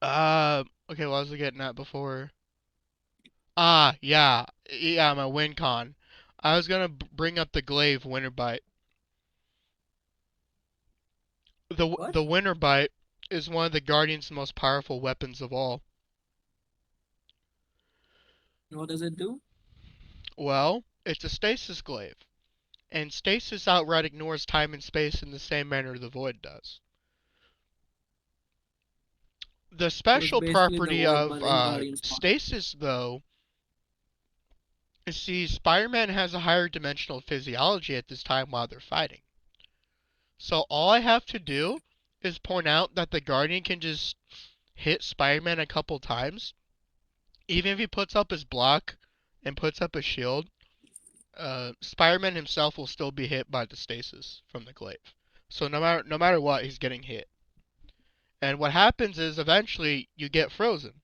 okay. What was I getting at before? Yeah, yeah. My win con. I was gonna bring up the glaive winter bite. What? The winter bite is one of the Guardian's most powerful weapons of all. What does it do? Well, it's a stasis glaive, and stasis outright ignores time and space in the same manner the void does. The So it's special basically the property void, of but in Guardian's form. stasis, though, is see, Spider-Man has a higher dimensional physiology at this time while they're fighting. So all I have to do is point out that the Guardian can just hit Spider-Man a couple times, even if he puts up his block and puts up a shield. Spider-Man himself will still be hit by the stasis from the glaive. So no matter what, he's getting hit. And what happens is eventually you get frozen.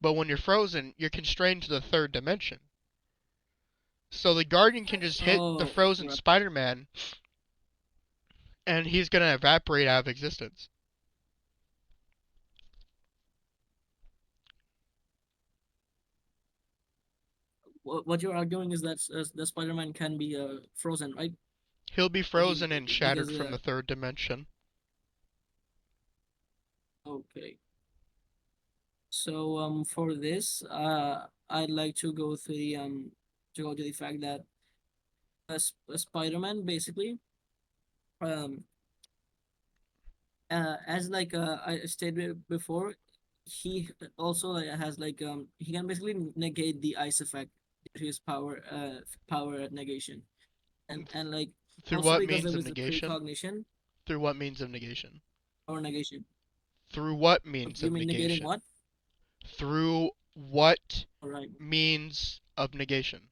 But when you're frozen, you're constrained to the third dimension. So the Guardian can just hit the Oh, frozen right. Spider-Man, and he's gonna evaporate out of existence. What you're arguing is that the Spider-Man can be frozen, right? He'll be Like frozen and because shattered from the third dimension. okay. So for this I'd like to go through the to go to the fact that Spider-Man basically um as like I stated before, he also has like he can basically negate the ice effect due to his power negation, and like Through also what because means there of was a negation? precognition Through what means of negation? or negation. Through what means You of mean negating negation? what? Through what All right. means of negation?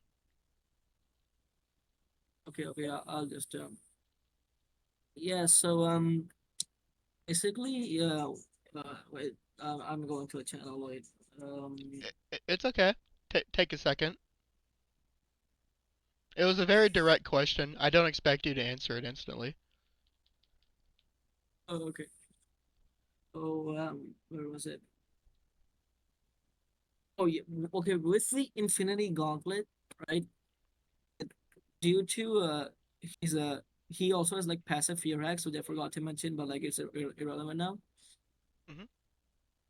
Okay. Okay. I'll just yeah. So basically wait. I'm going to a channel. Wait. Um. It's okay. Take a second. It was a very direct question. I don't expect you to answer it instantly. Oh, okay. Oh, where was it? Oh, yeah. Okay, with the Infinity Gauntlet, right? Due to he's a he also has like passive fear hacks, which I forgot to mention, but like it's irrelevant now. Hmm.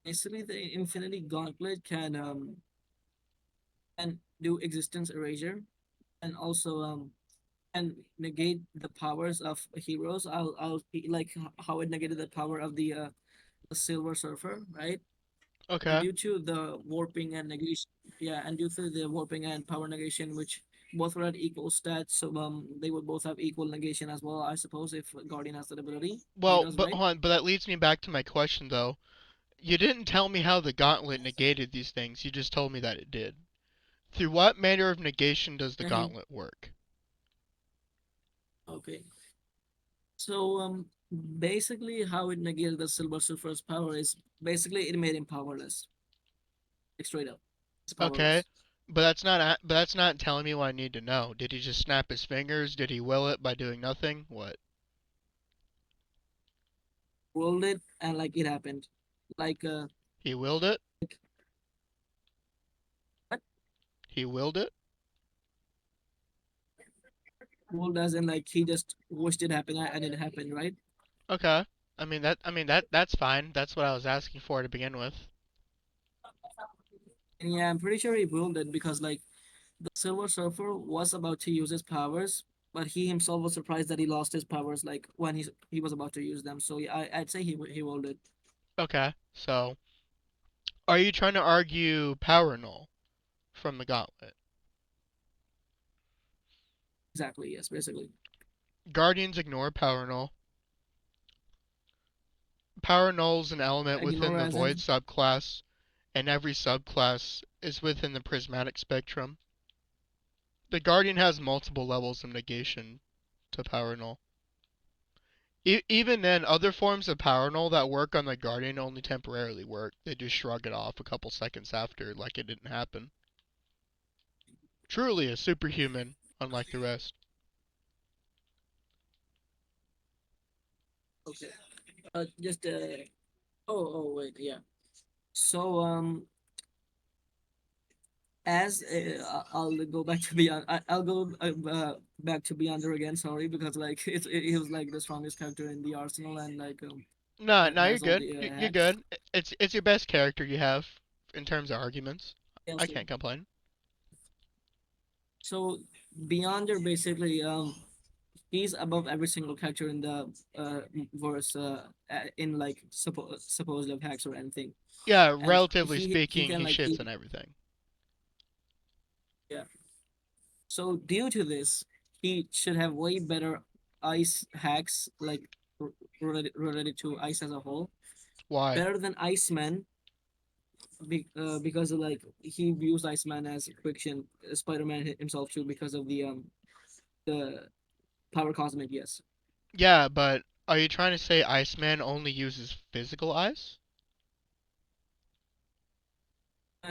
Basically, the Infinity Gauntlet can do existence erasure and also and negate the powers of heroes. I'll like how it negated the power of the Silver Surfer, right? And Okay. due to the warping and negation, yeah, and due to the warping and power negation, which both were at equal stats, so they would both have equal negation as well, I suppose, if Guardian has that ability. He Well, does, but right? hold on, but that leads me back to my question though. You didn't tell me how the gauntlet negated these things. You just told me that it did. Through what manner of negation does the Yeah, he gauntlet work? okay. So basically, how it negated the Silver Surfer's power is basically it made him powerless, like straight up, it's Okay, powerless. but that's not telling me what I need to know. Did he just snap his fingers? Did he will it by doing nothing? What? Rolled it and like it happened, like He willed it? like, what He willed it? rolled as in like he just wished it happened and it happened, right? Okay. That's fine. That's what I was asking for to begin with. And yeah, I'm pretty sure he ruled it because like the Silver Surfer was about to use his powers, but he himself was surprised that he lost his powers like when he was about to use them. So yeah, I'd say he ruled it. Okay. So, are you trying to argue power null from the gauntlet? Exactly. Yes. Basically. Guardians ignore power null. Power null is an element within Ignore the as void in. subclass, and every subclass is within the prismatic spectrum. The Guardian has multiple levels of negation to power null. Even then, other forms of power null that work on the Guardian only temporarily work. They just shrug it off a couple seconds after, like it didn't happen. Truly a superhuman, unlike the rest. Okay. Just. Oh. Oh. Wait. Yeah. So as I'll go back to beyond. I'll go back to Beyonder again. Sorry, because like he was like the strongest character in the arsenal, and like No, no, you're has all good. the You're hacks. good. It's your best character you have in terms of arguments. Yeah. I So, can't complain. so Beyonder basically he's above every single character in the verse in like supposed of hacks or anything, Yeah, and relatively he speaking, can he like shits on everything. yeah. So due to this, he should have way better ice hacks like related to ice as a whole, Why? better than Iceman. Because like he views Iceman as fiction, Spider-Man himself too, because of the power cosmic. Yes, Yeah, but are you trying to say Iceman only uses physical ice?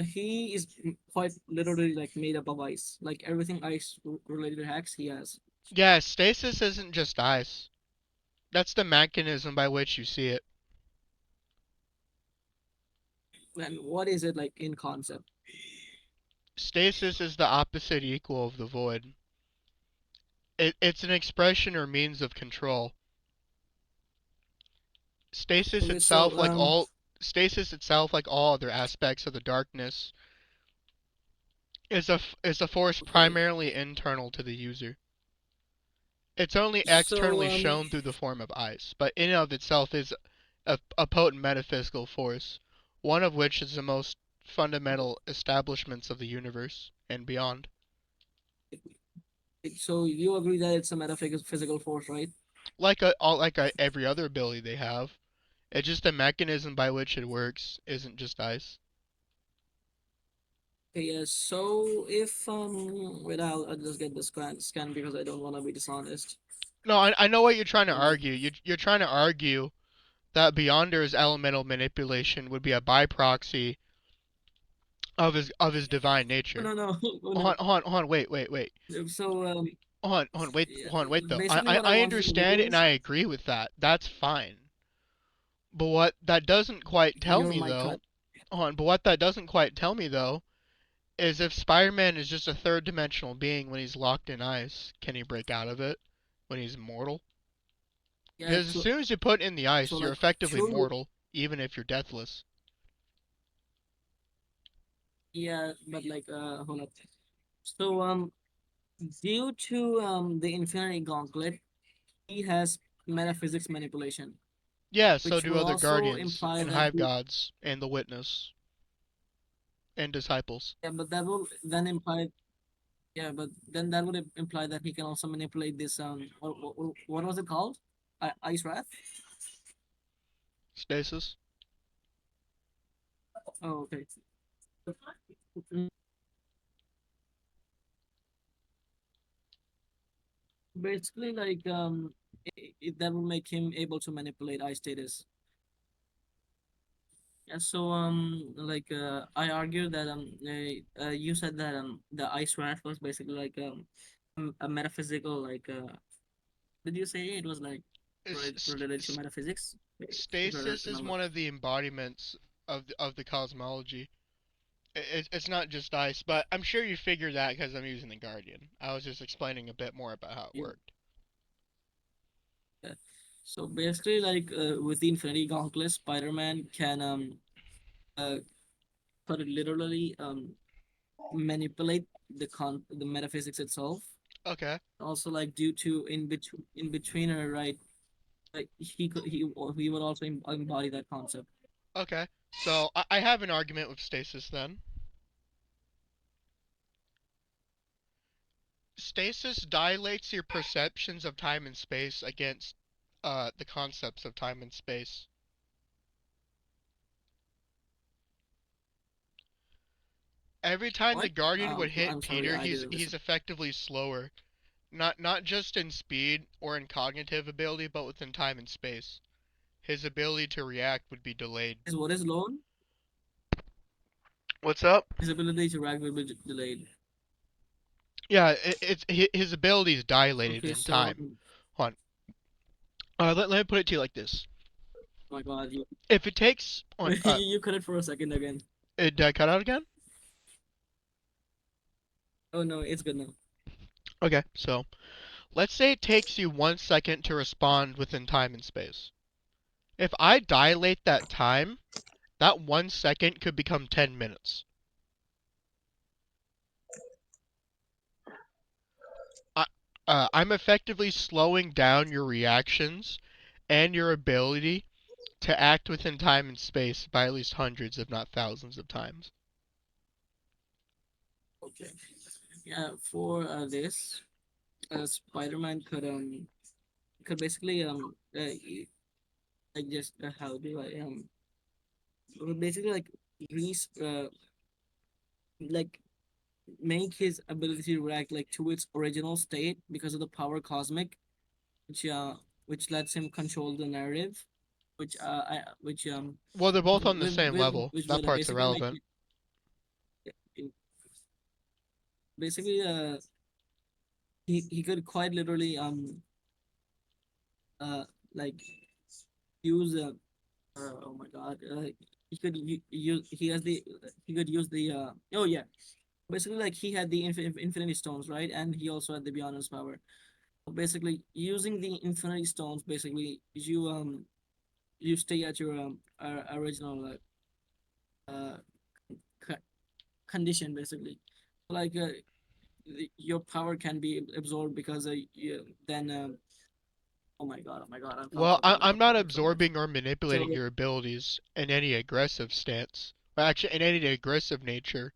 he is quite literally like made up of ice. Like everything ice related hacks he has. Yeah, stasis isn't just ice. That's the mechanism by which you see it. And what is it like in concept? Stasis is the opposite equal of the void. It's an expression or means of control. Stasis Okay, itself, so like all stasis itself, like all other aspects of the darkness, is a force okay, primarily internal to the user. It's only so externally shown through the form of ice, but in and of itself is a potent metaphysical force, one of which is the most fundamental establishments of the universe and beyond. so you agree that it's a metaphysical force, right? Like every other ability they have, it's just the mechanism by which it works isn't just ice. Okay, yeah. So if wait, I'll just get the scan because I don't want to be dishonest. No, I know what you're trying to Um, argue. You're trying to argue that Beyonder's elemental manipulation would be a byproxy of his divine nature. no, no, no. Hold on, wait. So yeah, Hold on, wait though. basically what I I wanted to understand it and use I agree with that. That's fine. But what that doesn't quite tell your me mic cut. though, hold on, but what that doesn't quite tell me though is if Spider-Man is just a third dimensional being when he's locked in ice, can he break out of it when he's mortal? Yeah, Because as soon as you put in the so ice, you're like effectively true. mortal, even if you're deathless. Yeah, but like hold up. So due to the Infinity Gauntlet, he has metaphysics manipulation, Yeah, so which do will other also guardians imply and that hive gods and the witness and disciples. yeah, but that will then imply yeah, but then that would imply that he can also manipulate this what was it called? Ice Wrath? Stasis. Oh, okay. Mm, basically, like that will make him able to manipulate ice status. Yeah, so like I argue that you said that the ice wrath was basically like a metaphysical like did you say it was like related to metaphysics? Related Stasis to is one of the embodiments of the cosmology. It's not just ice, but I'm sure you figured that because I'm using the Guardian. I was just explaining a bit more about how it Yeah. worked. Yeah. So basically, like with the Infinity Gauntlet, Spider-Man can uh put it literally manipulate the metaphysics itself. Okay, Also, like due to in betweener, right? Like he would also embody that concept. okay. So I have an argument with Stasis then. Stasis dilates your perceptions of time and space against the concepts of time and space. Every time the What? Guardian would hit I'm sorry, Peter, I he's didn't he's listen. effectively slower. Not just in speed or in cognitive ability, but within time and space. His ability to react would be delayed. What is loan? What's up? His ability to react will be delayed. Yeah, it's his ability is dilated Okay, in so time. Hold on. Let me put it to you like this. oh my God, you If it takes on you cut it for a second again. did I cut out again? Oh no, it's good now. Okay, so let's say it takes you 1 second to respond within time and space. If I dilate that time, that 1 second could become 10 minutes. I'm effectively slowing down your reactions and your ability to act within time and space by at least hundreds, if not thousands of times. Okay. Yeah, for this, Spider-Man could basically like just how do I basically like grease like make his ability to react like to its original state because of the power cosmic, which which lets him control the narrative, which Well, they're both on the same level. which That would part's basically make irrelevant. it basically he could quite literally uh like use oh my god he could use he could use the oh yeah, basically like he had the infinity stones, right, and he also had the beyond's power. Basically using the infinity stones, basically you stay at your original uh co- condition, basically, like your power can be absorbed because then oh my god, I'm Well, talking I'm about not time so much. absorbing or So manipulating your abilities in any aggressive stance. Well, actually, in any aggressive nature.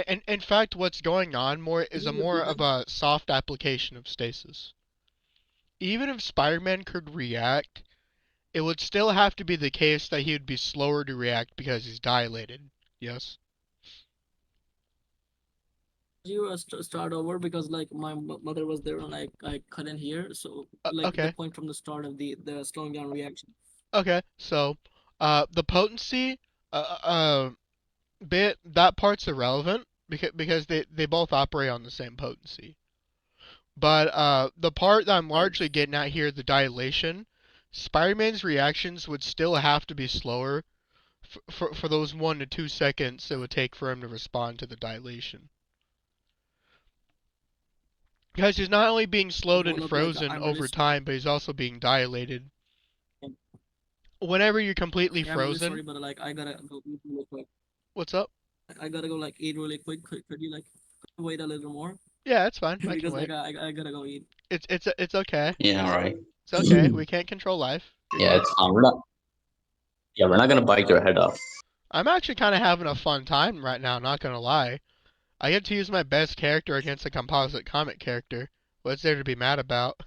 And in fact, what's going on more is a more of a soft application of stasis. Even if Spider-Man could react, it would still have to be the case that he would be slower to react because he's dilated. Yes? you start over because like my mother was there and I couldn't hear, so like the Okay. point from the start of the slowing down reaction. Okay. So, the potency, bit that part's irrelevant because they both operate on the same potency. But the part that I'm Right. largely getting at here, the dilation, Spider-Man's reactions would still have to be slower for those 1 to 2 seconds it would take for him to respond to the dilation. Because he's not only being slowed and Hold up, like frozen I'm really over sorry. time, but he's also being dilated. Whenever you're completely Okay, I'm really sorry, frozen, but like I gotta go eat really quick. what's up? I gotta go like eat really quick. Could you like wait a little more? Yeah, it's fine. I can Because like wait. I gotta go eat. It's okay. Yeah, all right. It's okay. We can't control life. You're Yeah, good. it's fine. We're not. Yeah, we're not gonna bite your head off. I'm actually kind of having a fun time right now. Not gonna lie. I get to use my best character against a composite comic character. What's there to be mad about?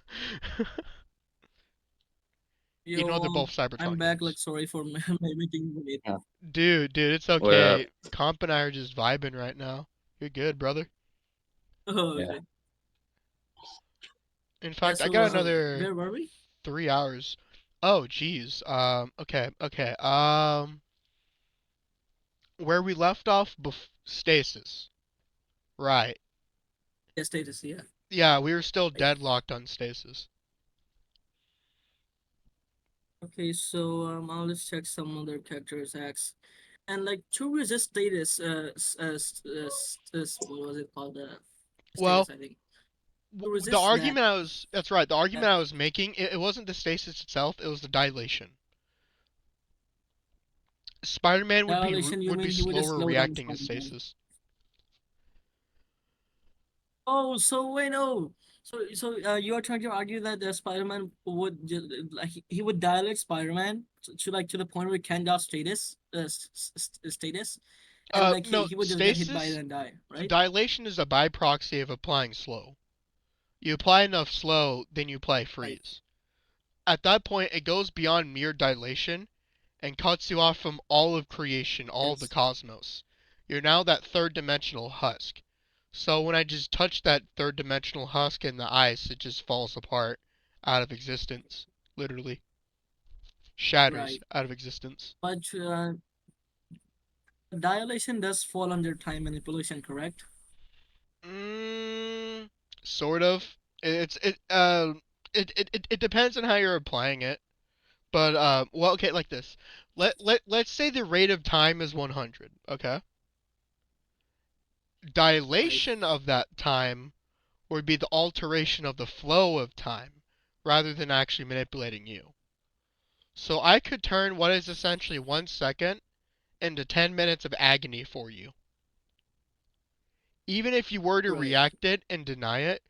Even though they're Yo, both I'm back. Like Cybertronians. sorry for making you wait. Yeah, Dude, it's we're okay. Comp and I are just vibing right now. You're good, brother. Oh, yeah. okay. In Yeah. fact, I So got another where were we? 3 hours. Oh, geez. Okay. Where we left off, stasis. Right. Yeah, status. Yeah. Yeah, we were still Right. deadlocked on stasis. Okay, so I'll just check some other characters acts. And like to resist status, what was it called? Well, Status, I think. To the resist that, argument that's right, the uh, argument I was making, it wasn't the stasis itself, it was the dilation. Spider-Man dilation, you would be mean he would just slower slow down reacting to Spider-Man? stasis. Oh, so wait, no. So you are trying to argue that the Spider-Man would just, like he would dilate Spider-Man to like to the point where he can dot status, and like No, he would just get hit by it stasis, and die, right? dilation is a byproxy of applying slow. You apply enough slow, then you apply Right. freeze. At that point, it goes beyond mere dilation and cuts you off from all of creation, all of the Yes. cosmos. You're now that third dimensional husk. So when I just touch that third dimensional husk in the ice, it just falls apart out of existence. Literally. Shatters Right. out of existence. But dilation does fall under time manipulation, correct? Mm, sort of. It depends on how you're applying it. But well, okay, like this. Let's say the rate of time is 100. Okay. Right. Dilation of that time would be the alteration of the flow of time, rather than actually manipulating you. So I could turn what is essentially 1 second into 10 minutes of agony for you. Even if you were to Right. react it and deny it,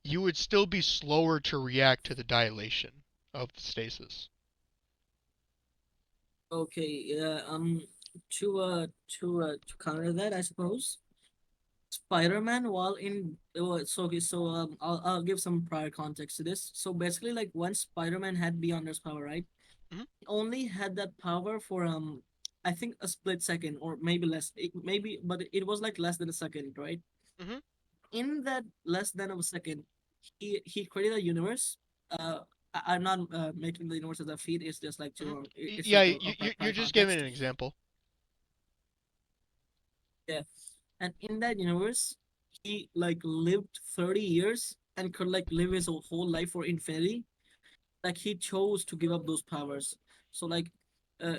you would still be slower to react to the dilation of the stasis. Okay. Yeah. To counter that, I suppose Spider-Man, while in so okay, so I'll give some prior context to this. So basically, like when Spider-Man had Beyonder's power, right? Hmm. He only had that power for I think a split second or maybe less. Maybe, but it was like less than a second, right? Hmm. In that less than of a second, he created a universe. I'm not making the universe as a feat. It's just like Hmm. it's Yeah, like you, a you're prior just giving context. an example. Yeah, and in that universe, he like lived 30 years and could like live his whole life for infinity. Like he chose to give up those powers. So like, uh,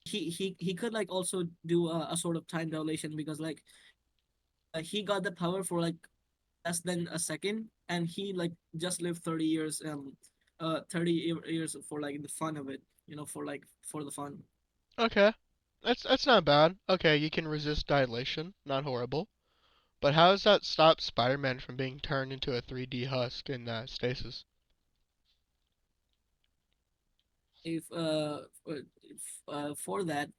he could like also do a sort of time dilation because like he got the power for like less than a second, and he like just lived 30 years, 30 years for like the fun of it, for like for the fun. Okay, that's not bad. Okay, you can resist dilation, not horrible. But how does that stop Spider-Man from being turned into a 3D husk in stasis? For that,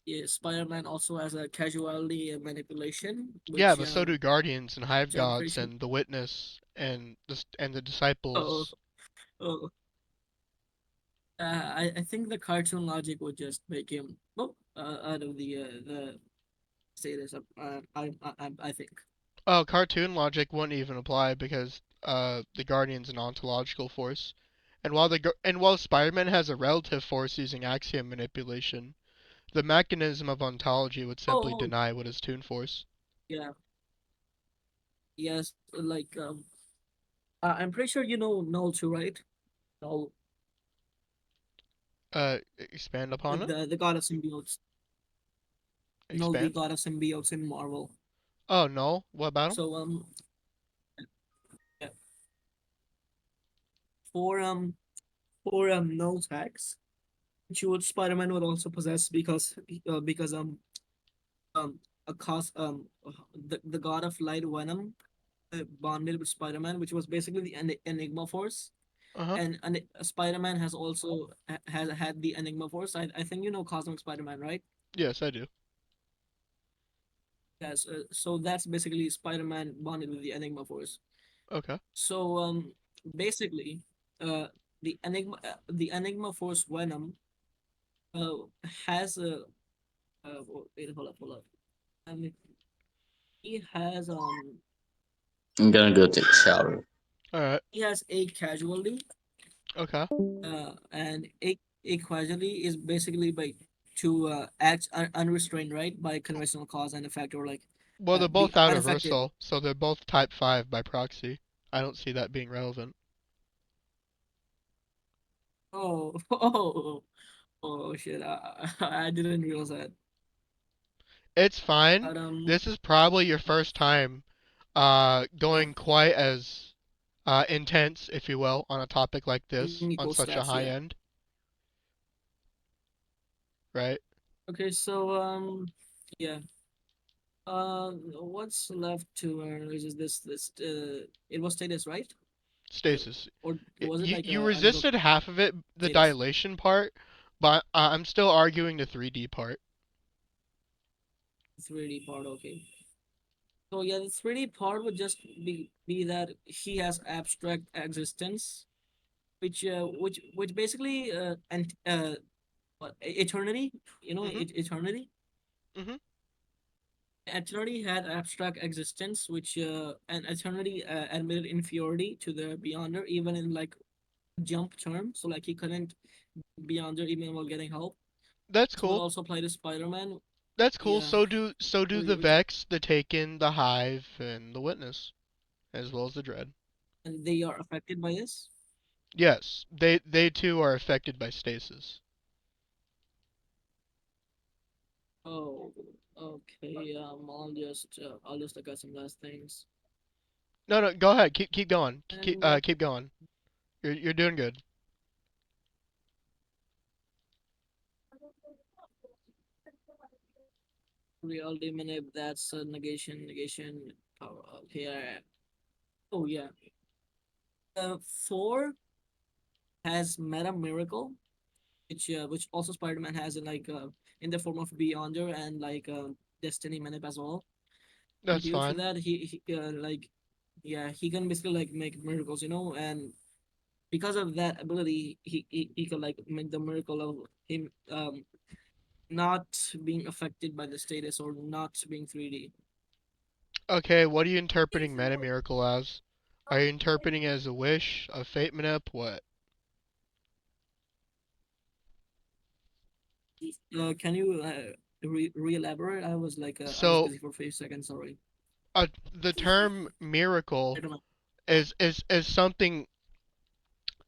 yeah, Spider-Man also has a casualty manipulation, Yeah, but so do Guardians and Hive which I'm pretty Gods sure. and the Witness and the Oh, Disciples. oh, I think the cartoon logic would just make him out of the status. I think. Oh, cartoon logic wouldn't even apply because the Guardian's an ontological force. And while Spider-Man has a relative force using axiom manipulation, the mechanism of ontology would simply Oh, deny what is toon force. yeah, yes, like I'm pretty sure you know Null too, right? Null, Expand upon it. the god of symbiotes. Null, the Expand. god of symbiotes in Marvel. Oh no, what about him? So yeah, for Null's hacks, which would Spider-Man would also possess because a cos the god of light Venom bonded with Spider-Man, which was basically the Enigma Force. Uh huh. And Spider-Man has also has had the Enigma Force. I think you know Cosmic Spider-Man, right? Yes, I do. Yes. So that's basically Spider-Man bonded with the Enigma Force. Okay. So basically, uh, the Enigma Force Venom uh has a wait, hold up. And he has I'm gonna go take a shower. All right. he has a casualty, Okay. and a casualty is basically by to act unrestrained, right, by conventional cause and effect, or like Well, they're be both unaffected. outerversal, so they're both type 5 by proxy. I don't see that being relevant. Oh, oh shit! I didn't realize that. It's fine. But This is probably your first time yeah, going quite as intense, if you will, on a topic like this on equal such a stats. high Yeah. end, right? Okay, so yeah. What's left to is this it was status, right? Stasis. Or was it like You a little resisted half of it, the status dilation part, but I'm still arguing the 3D part. 3D part? Okay. So yeah, the 3D part would just be that he has abstract existence, which basically and what, eternity. You know, Mhm. eternity. Mhm. Eternity had abstract existence, which and eternity admitted inferiority to the Beyonder, even in like jump term. So like he couldn't Beyonder even while getting help. That's This would cool. also apply to Spider-Man. That's cool. Yeah, So do the which Vex, the Taken, the Hive, and the Witness, as well as the Dread. and they are affected by this. Yes, they too are affected by stasis. Oh, okay. I'll just look at some last things. No, no, go ahead. Keep going. And what Keep going. You're doing good. reality manip? That's negation. Negation. Power. Okay. Oh yeah. 4 has meta miracle, which also Spider-Man has in the form of Beyonder and Destiny Manip as well. And That's due to fine. that, he yeah, he can basically like make miracles, and because of that ability, he can like make the miracle of him not being affected by the status or not being 3D. Okay, what are you interpreting Meta Miracle as? Are you interpreting it as a wish, a fate manip, what? Can you re-elaborate? I was So, busy for a few seconds. Sorry. the term miracle Spider-Man. is something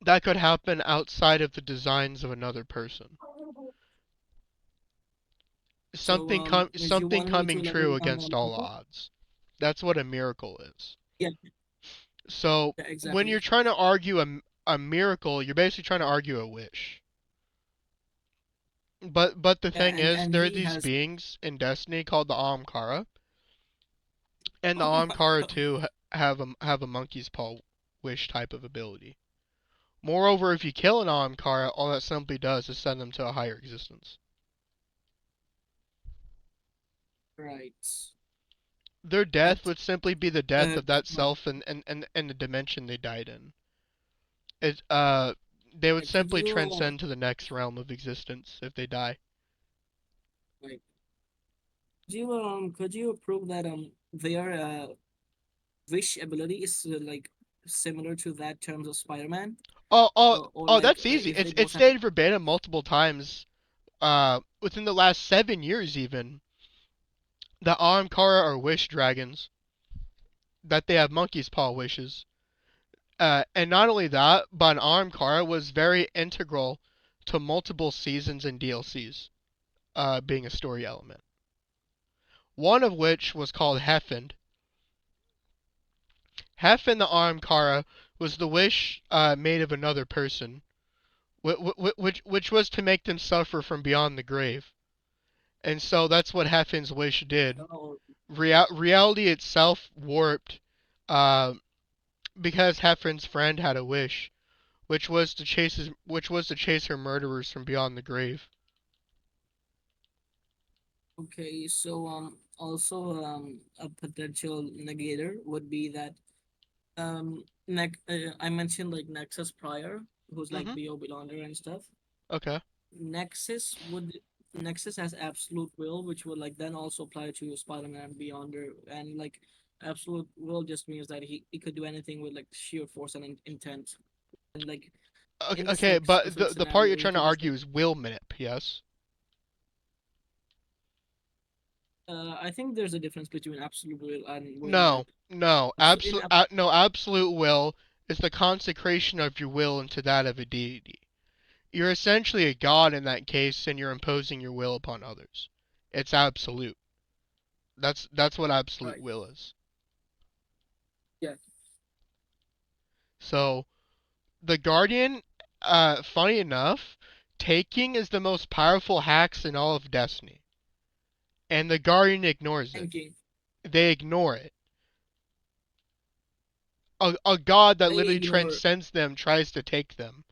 that could happen outside of the designs of another person. So if you Something wanted me to coming true elaborate on against all miracle, odds. That's what a miracle is. yeah, So, yeah, when exactly. you're trying to argue a miracle, you're basically trying to argue a wish. But the Yeah, thing is, and there are he these has beings in Destiny called the Ahamkara, and the Ahamkara too have a monkey's paw wish type of ability. Moreover, if you kill an Ahamkara, all that simply does is send them to a higher existence. right. Their death But would simply be the death of that well, self and the dimension they died in. It they would could simply you transcend to the next realm of existence if they die. like could you prove that their wish ability is like similar to that terms of Spider-Man, Oh, oh, or oh, that's easy. if they It's both have stated verbatim multiple times. Within the last 7 years, even the Ahamkara are wish dragons. That they have monkey's paw wishes. And not only that, but an Ahamkara was very integral to multiple seasons and DLCs, being a story element. One of which was called Heffen. Heffen the Ahamkara was the wish made of another person, which was to make them suffer from beyond the grave. And so that's what Heffen's wish did. oh, Reality itself warped uh, because Heffen's friend had a wish, which was to chase her murderers from beyond the grave. okay, so also a potential negator would be that I mentioned like Nexus prior, who's like Mhm. BO Beyonder and stuff. Okay. Nexus would Nexus has absolute will, which would like then also apply to Spider-Man Beyonder, and like absolute will just means that he could do anything with like sheer force and intent, and like Okay, in this okay, like but specific the part you're scenario, he trying to could just like argue is will manip, yes? I think there's a difference between absolute will and will No, manip. no, In no. Absolute will is the consecration of your will into that of a deity. You're essentially a god in that case, and you're imposing your will upon others. It's absolute. That's what absolute right, will is. yeah, So the guardian, funny enough, taking is the most powerful hacks in all of Destiny, and the guardian ignores it. thinking They ignore it. A god that they literally ignore. transcends them tries to take them,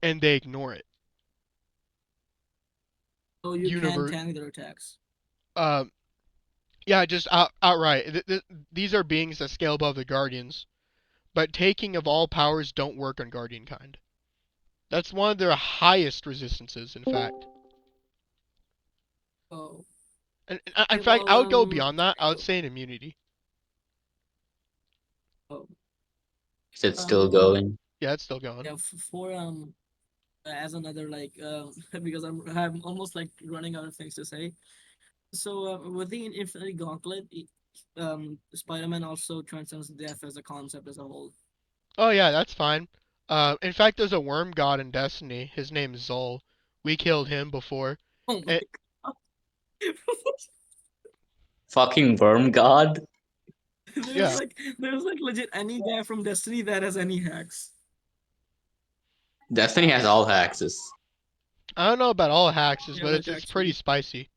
and they ignore it. So you can Universe, tank their attacks. uh, Yeah, just outright. These are beings that scale above the Guardians, but taking of all powers don't work on Guardian kind. That's one of their highest resistances, in fact. Oh, And in okay. fact, Well, I would go beyond that. I would oh, say an immunity. oh, Is it still um, going? Yeah, it's still going. yeah. For as another like because I'm almost like running out of things to say. So with the Infinity Gauntlet, Spider-Man also transcends death as a concept as a whole. Oh yeah, that's fine. In fact, there's a worm god in Destiny. His name is Zol. We killed him before. Oh my It, god! Fucking worm god. yeah, There's like legit any guy from Destiny that has any hacks. Destiny has all hexes. I don't know about all hexes, Yeah, but which it's pretty actually spicy.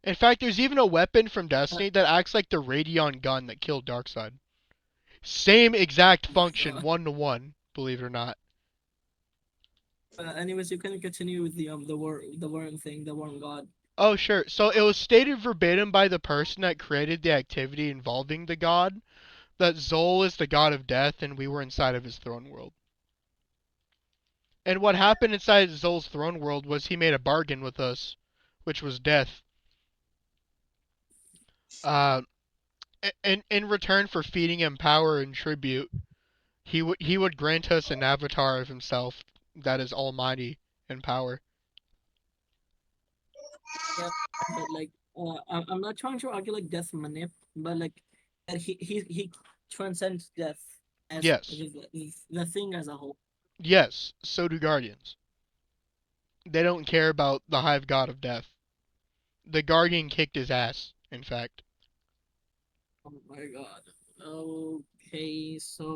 In fact, there's even a weapon from uh, Destiny that acts like the Radion gun that killed Darkseid. Same exact oh my function, god. 1-to-1, believe it or not. Anyways, you can continue with the worm thing, the worm god. Oh, sure. So it was stated verbatim by the person that created the activity involving the god that Zol is the god of death and we were inside of his throne world. And what happened inside Zol's throne world was he made a bargain with us, which was death. Uh, in return for feeding him power and tribute, he would grant us an avatar of himself that is almighty in power. Yeah, but like I'm not trying to argue like death manip, but like that he transcends death as Yes, the thing as a whole. yes. So do guardians. They don't care about the hive god of death. The guardian kicked his ass. In fact, Oh my god. Okay, so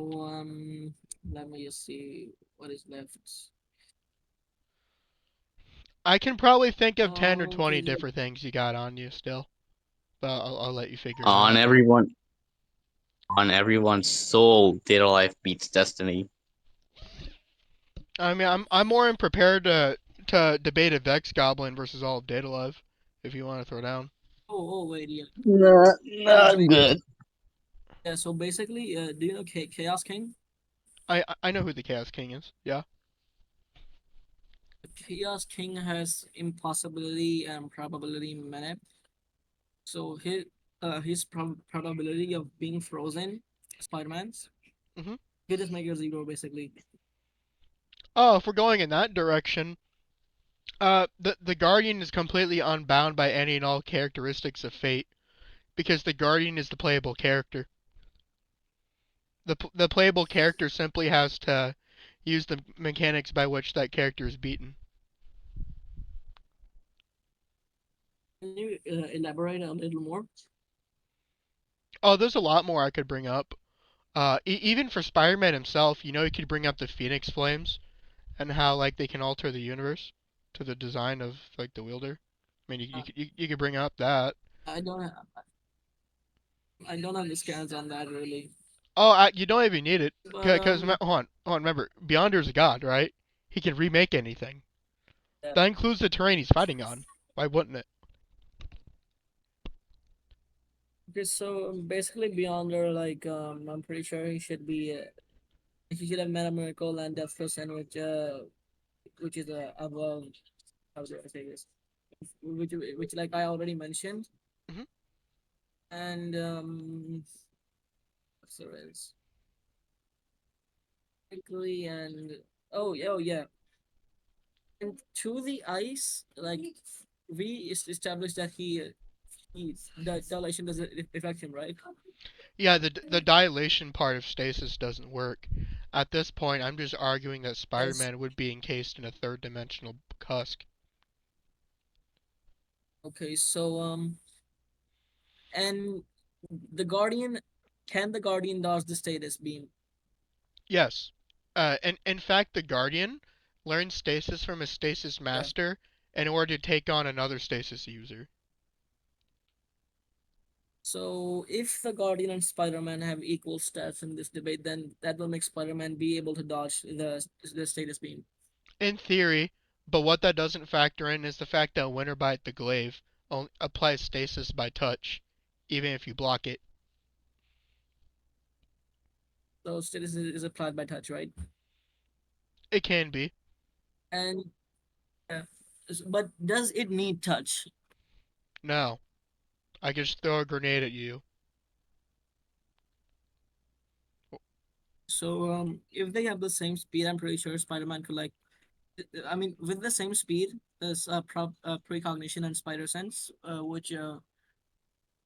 let me just see what is left. I can probably think of 10 or 20 Okay, different things you got on you still, but I'll let you figure it On out. everyone, on everyone's soul, Data Life beats Destiny. I mean, I'm more than prepared to debate a Vex Goblin versus all of Data Love, if you want to throw down. oh wait, yeah. No, I'm Like good. yeah, so basically, do you know Chaos King? I know who the Chaos King is. Yeah. Chaos King has impossibility and probability manip. So his probability of being frozen, Spider-Man's, Mhm. he just make it zero basically. Oh, if we're going in that direction, the Guardian is completely unbound by any and all characteristics of Fate because the Guardian is the playable character. The playable character simply has to use the mechanics by which that character is beaten. Can you elaborate a little more? Oh, there's a lot more I could bring up. Even for Spider-Man himself, you could bring up the Phoenix Flames and how like they can alter the universe to the design of like the wielder. I mean, Uh, you could bring up that. I don't have, I don't have the scans on that really. Oh, you don't even need it But because hold on. Remember, Beyonder's a god, right? He can remake anything. yeah. That includes the terrain he's fighting on. Why wouldn't it? Okay, so basically Beyonder, like I'm pretty sure he should have Meta Miracle and Death Person, which is above, how do I say this? Which like I already mentioned, Hmm. and what's the rest? Quickly and oh yeah, and to the ice, like we established that the dilation doesn't affect him, right? Yeah, the dilation part of stasis doesn't work. At this point, I'm just arguing that Yes. Spider-Man would be encased in a third-dimensional cusk. Okay, so and the Guardian, can the Guardian dodge the status beam? Yes. And in fact, the Guardian learns stasis from a stasis Yeah. master in order to take on another stasis user. So if the Guardian and Spider-Man have equal stats in this debate, then that will make Spider-Man be able to dodge the status beam. In theory, but what that doesn't factor in is the fact that Winterbite the Glaive applies stasis by touch. even if you block it. So status is applied by touch, right? It can be. And but does it need touch? No. I can just throw a grenade at you. So if they have the same speed, I'm pretty sure Spider-Man could like, I mean, with the same speed, there's precognition and spider sense, which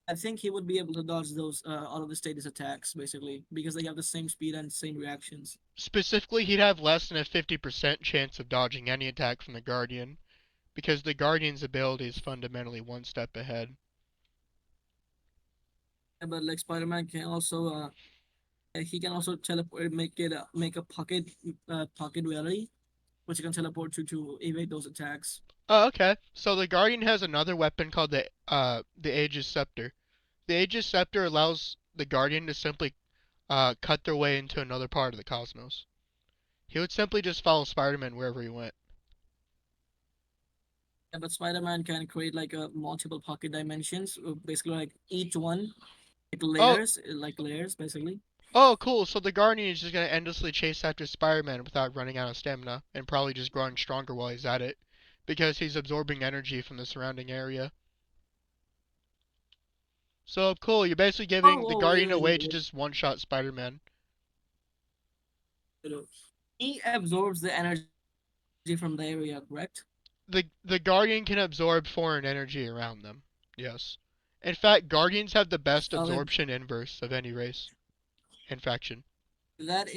I think he would be able to dodge those all of the status attacks basically because they have the same speed and same reactions. Specifically, he'd have less than a 50% chance of dodging any attack from the Guardian, because the Guardian's ability is fundamentally one step ahead. Yeah, but like Spider-Man can also he can also teleport, make a pocket reality, which can teleport to evade those attacks. Oh, okay. So the Guardian has another weapon called the Aegis Scepter. The Aegis Scepter allows the Guardian to simply cut their way into another part of the cosmos. He would simply just follow Spider-Man wherever he went. Yeah, but Spider-Man can create like a multiple pocket dimensions, basically like each one Oh, like layers basically. oh, cool. So the Guardian is just gonna endlessly chase after Spider-Man without running out of stamina, and probably just growing stronger while he's at it, because he's absorbing energy from the surrounding area. So cool. You're basically Oh, giving the oh wait, Guardian a wait, way wait, to wait. just one-shot Spider-Man. wait. He absorbs the energy from the area, correct? The Guardian can absorb foreign energy around them. Yes. In fact, Guardians have the best If absorption inverse of any race and faction. if that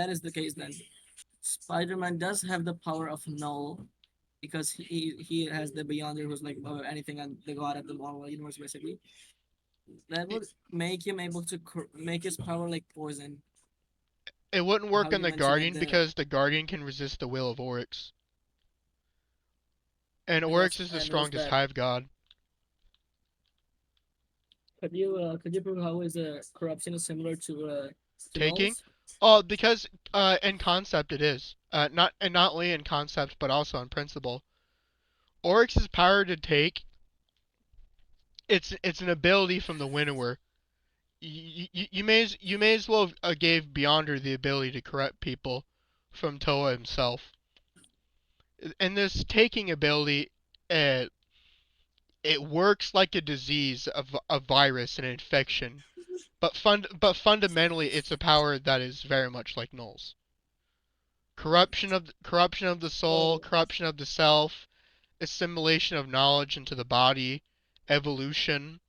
is the case, then Spider-Man does have the power of null because he has the Beyonder who's like above anything and the god of the Marvel universe basically. That It, would make him able to make his power like poison. it wouldn't How work on you the mentioned that Guardian because the Guardian can resist the will of Oryx. And Oryx is the I knows strongest that. hive god. Could you prove how is corruption is similar to Taking? nulls? Oh, because in concept it is. Not only in concept but also in principle. Oryx's power to take, it's an ability from the Winnower. You may as well gave Beyonder the ability to corrupt people from Toa himself. And this taking ability, uh, it works like a disease, a virus, an infection. But fundamentally, it's a power that is very much like Null's. Corruption of the soul, Oh, corruption of the self, assimilation of knowledge into the body, evolution.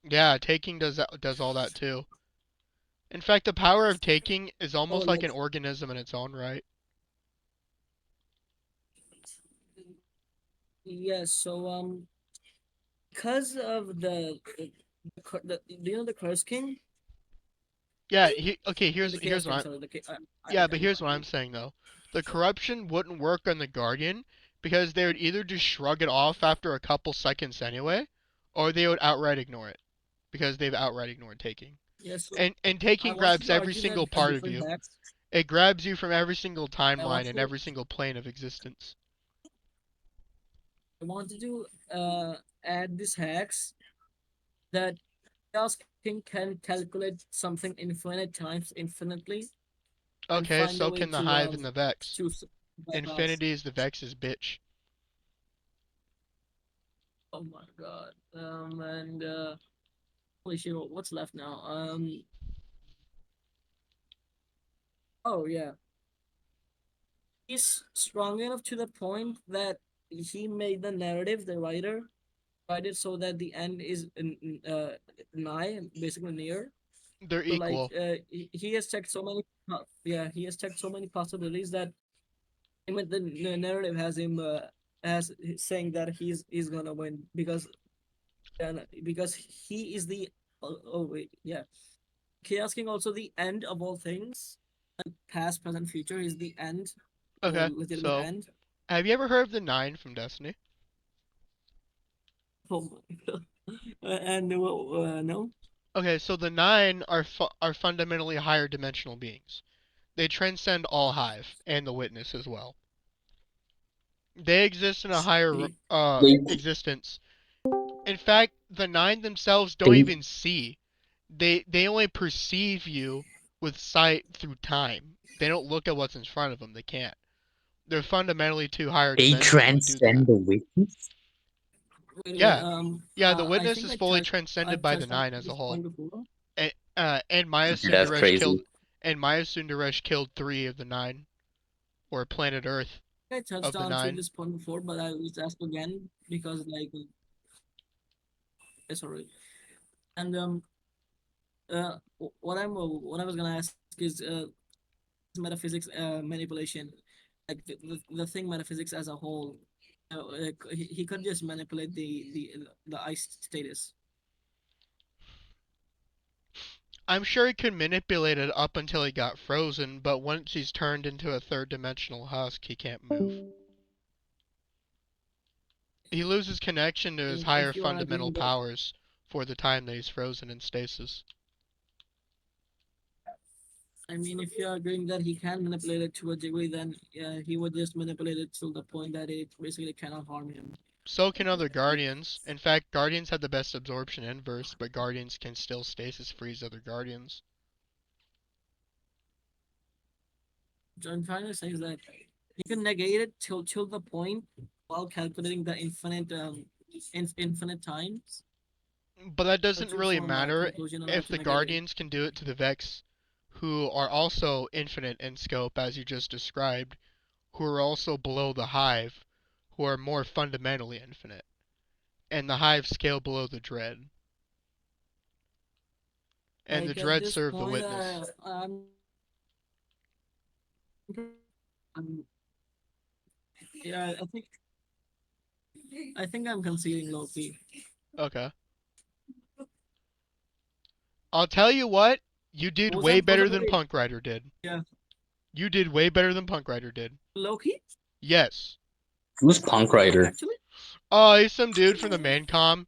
Yeah, taking does all that too. In fact, the power of taking is oh, almost like like an organism in its own right. yes. So because of do you know the Curse King? Yeah, okay, The here's Chaos what King. I'm Sorry, yeah, but here's I'm what I'm saying though. The corruption wouldn't work on the Guardian because they would either just shrug it off after a couple seconds anyway, or they would outright ignore it because they've outright ignored taking. yes. So And I taking wanted grabs to every argue that single the part of different you. hacks. It grabs you from every single I timeline wanted and to every single plane of existence. I wanted to add these hacks that Chaos King can calculate something infinite times infinitely and Okay, find a so way can the Hive and the Vex. to bypass. Infinity is the Vex's bitch. Oh my god. And holy shit, what's left now? Oh yeah, he's strong enough to the point that he made the narrative, the writer, write it so that the end is nigh, basically near. They're So like equal. he has checked so many, he has checked so many possibilities that even the narrative has him as saying that he's gonna win because he is the oh wait, yeah, Chaos King also the end of all things, past, present, future is the end, the Okay, legitimate so end. have you ever heard of the Nine from Destiny? Oh my god. And no. Okay, so the Nine are fundamentally higher dimensional beings. They transcend all Hive and the Witness as well. They exist in a higher He- They existence, In fact, the nine themselves don't They even see. They only perceive you with sight through time. They don't look at what's in front of them. They can't. They're fundamentally too higher they dimensional to do that. transcend the witness. Wait. Yeah. Yeah, the I witness think is fully transcended I've by the touched on nine as a this whole. point before. And Maya That's Sundaresh killed crazy. and Maya Sundaresh killed 3 of the 9, or planet Earth I touched of the on to 9. this point before, but I will ask again because sorry. And what I was gonna ask is metaphysics manipulation, like the thing metaphysics as a whole. Like he could just manipulate the ice status. I'm sure he could manipulate it up until he got frozen, but once he's turned into a third dimensional husk, he can't move. He loses connection to his higher If you are fundamental agreeing that, powers for the time that he's frozen in stasis. I mean, if you are agreeing that he can manipulate it to a degree, then he would just manipulate it to the point that it basically cannot harm him. So can other Guardians. In fact, Guardians have the best absorption inverse, but Guardians can still stasis freeze other Guardians. What I'm trying to say is that you can negate it till the point while calculating the infinite times. But that So doesn't to really form a matter conclusion on how if to the negate it. Guardians can do it to the Vex, who are also infinite in scope, as you just described, who are also below the Hive, who are more fundamentally infinite, and the Hive scale below the Dread, and the Like at Dread this serve the point, Witness. I'm yeah, I think I'm conceding low key. Okay. I'll tell you what, you did way Was better that than very Punk Rider did. yeah You did way better than Punk Rider did. low key? Yes. Who's Punk Rider? Actually, Oh, he's some dude from the main com.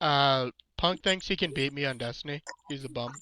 Punk thinks he can beat me on Destiny. He's a bum.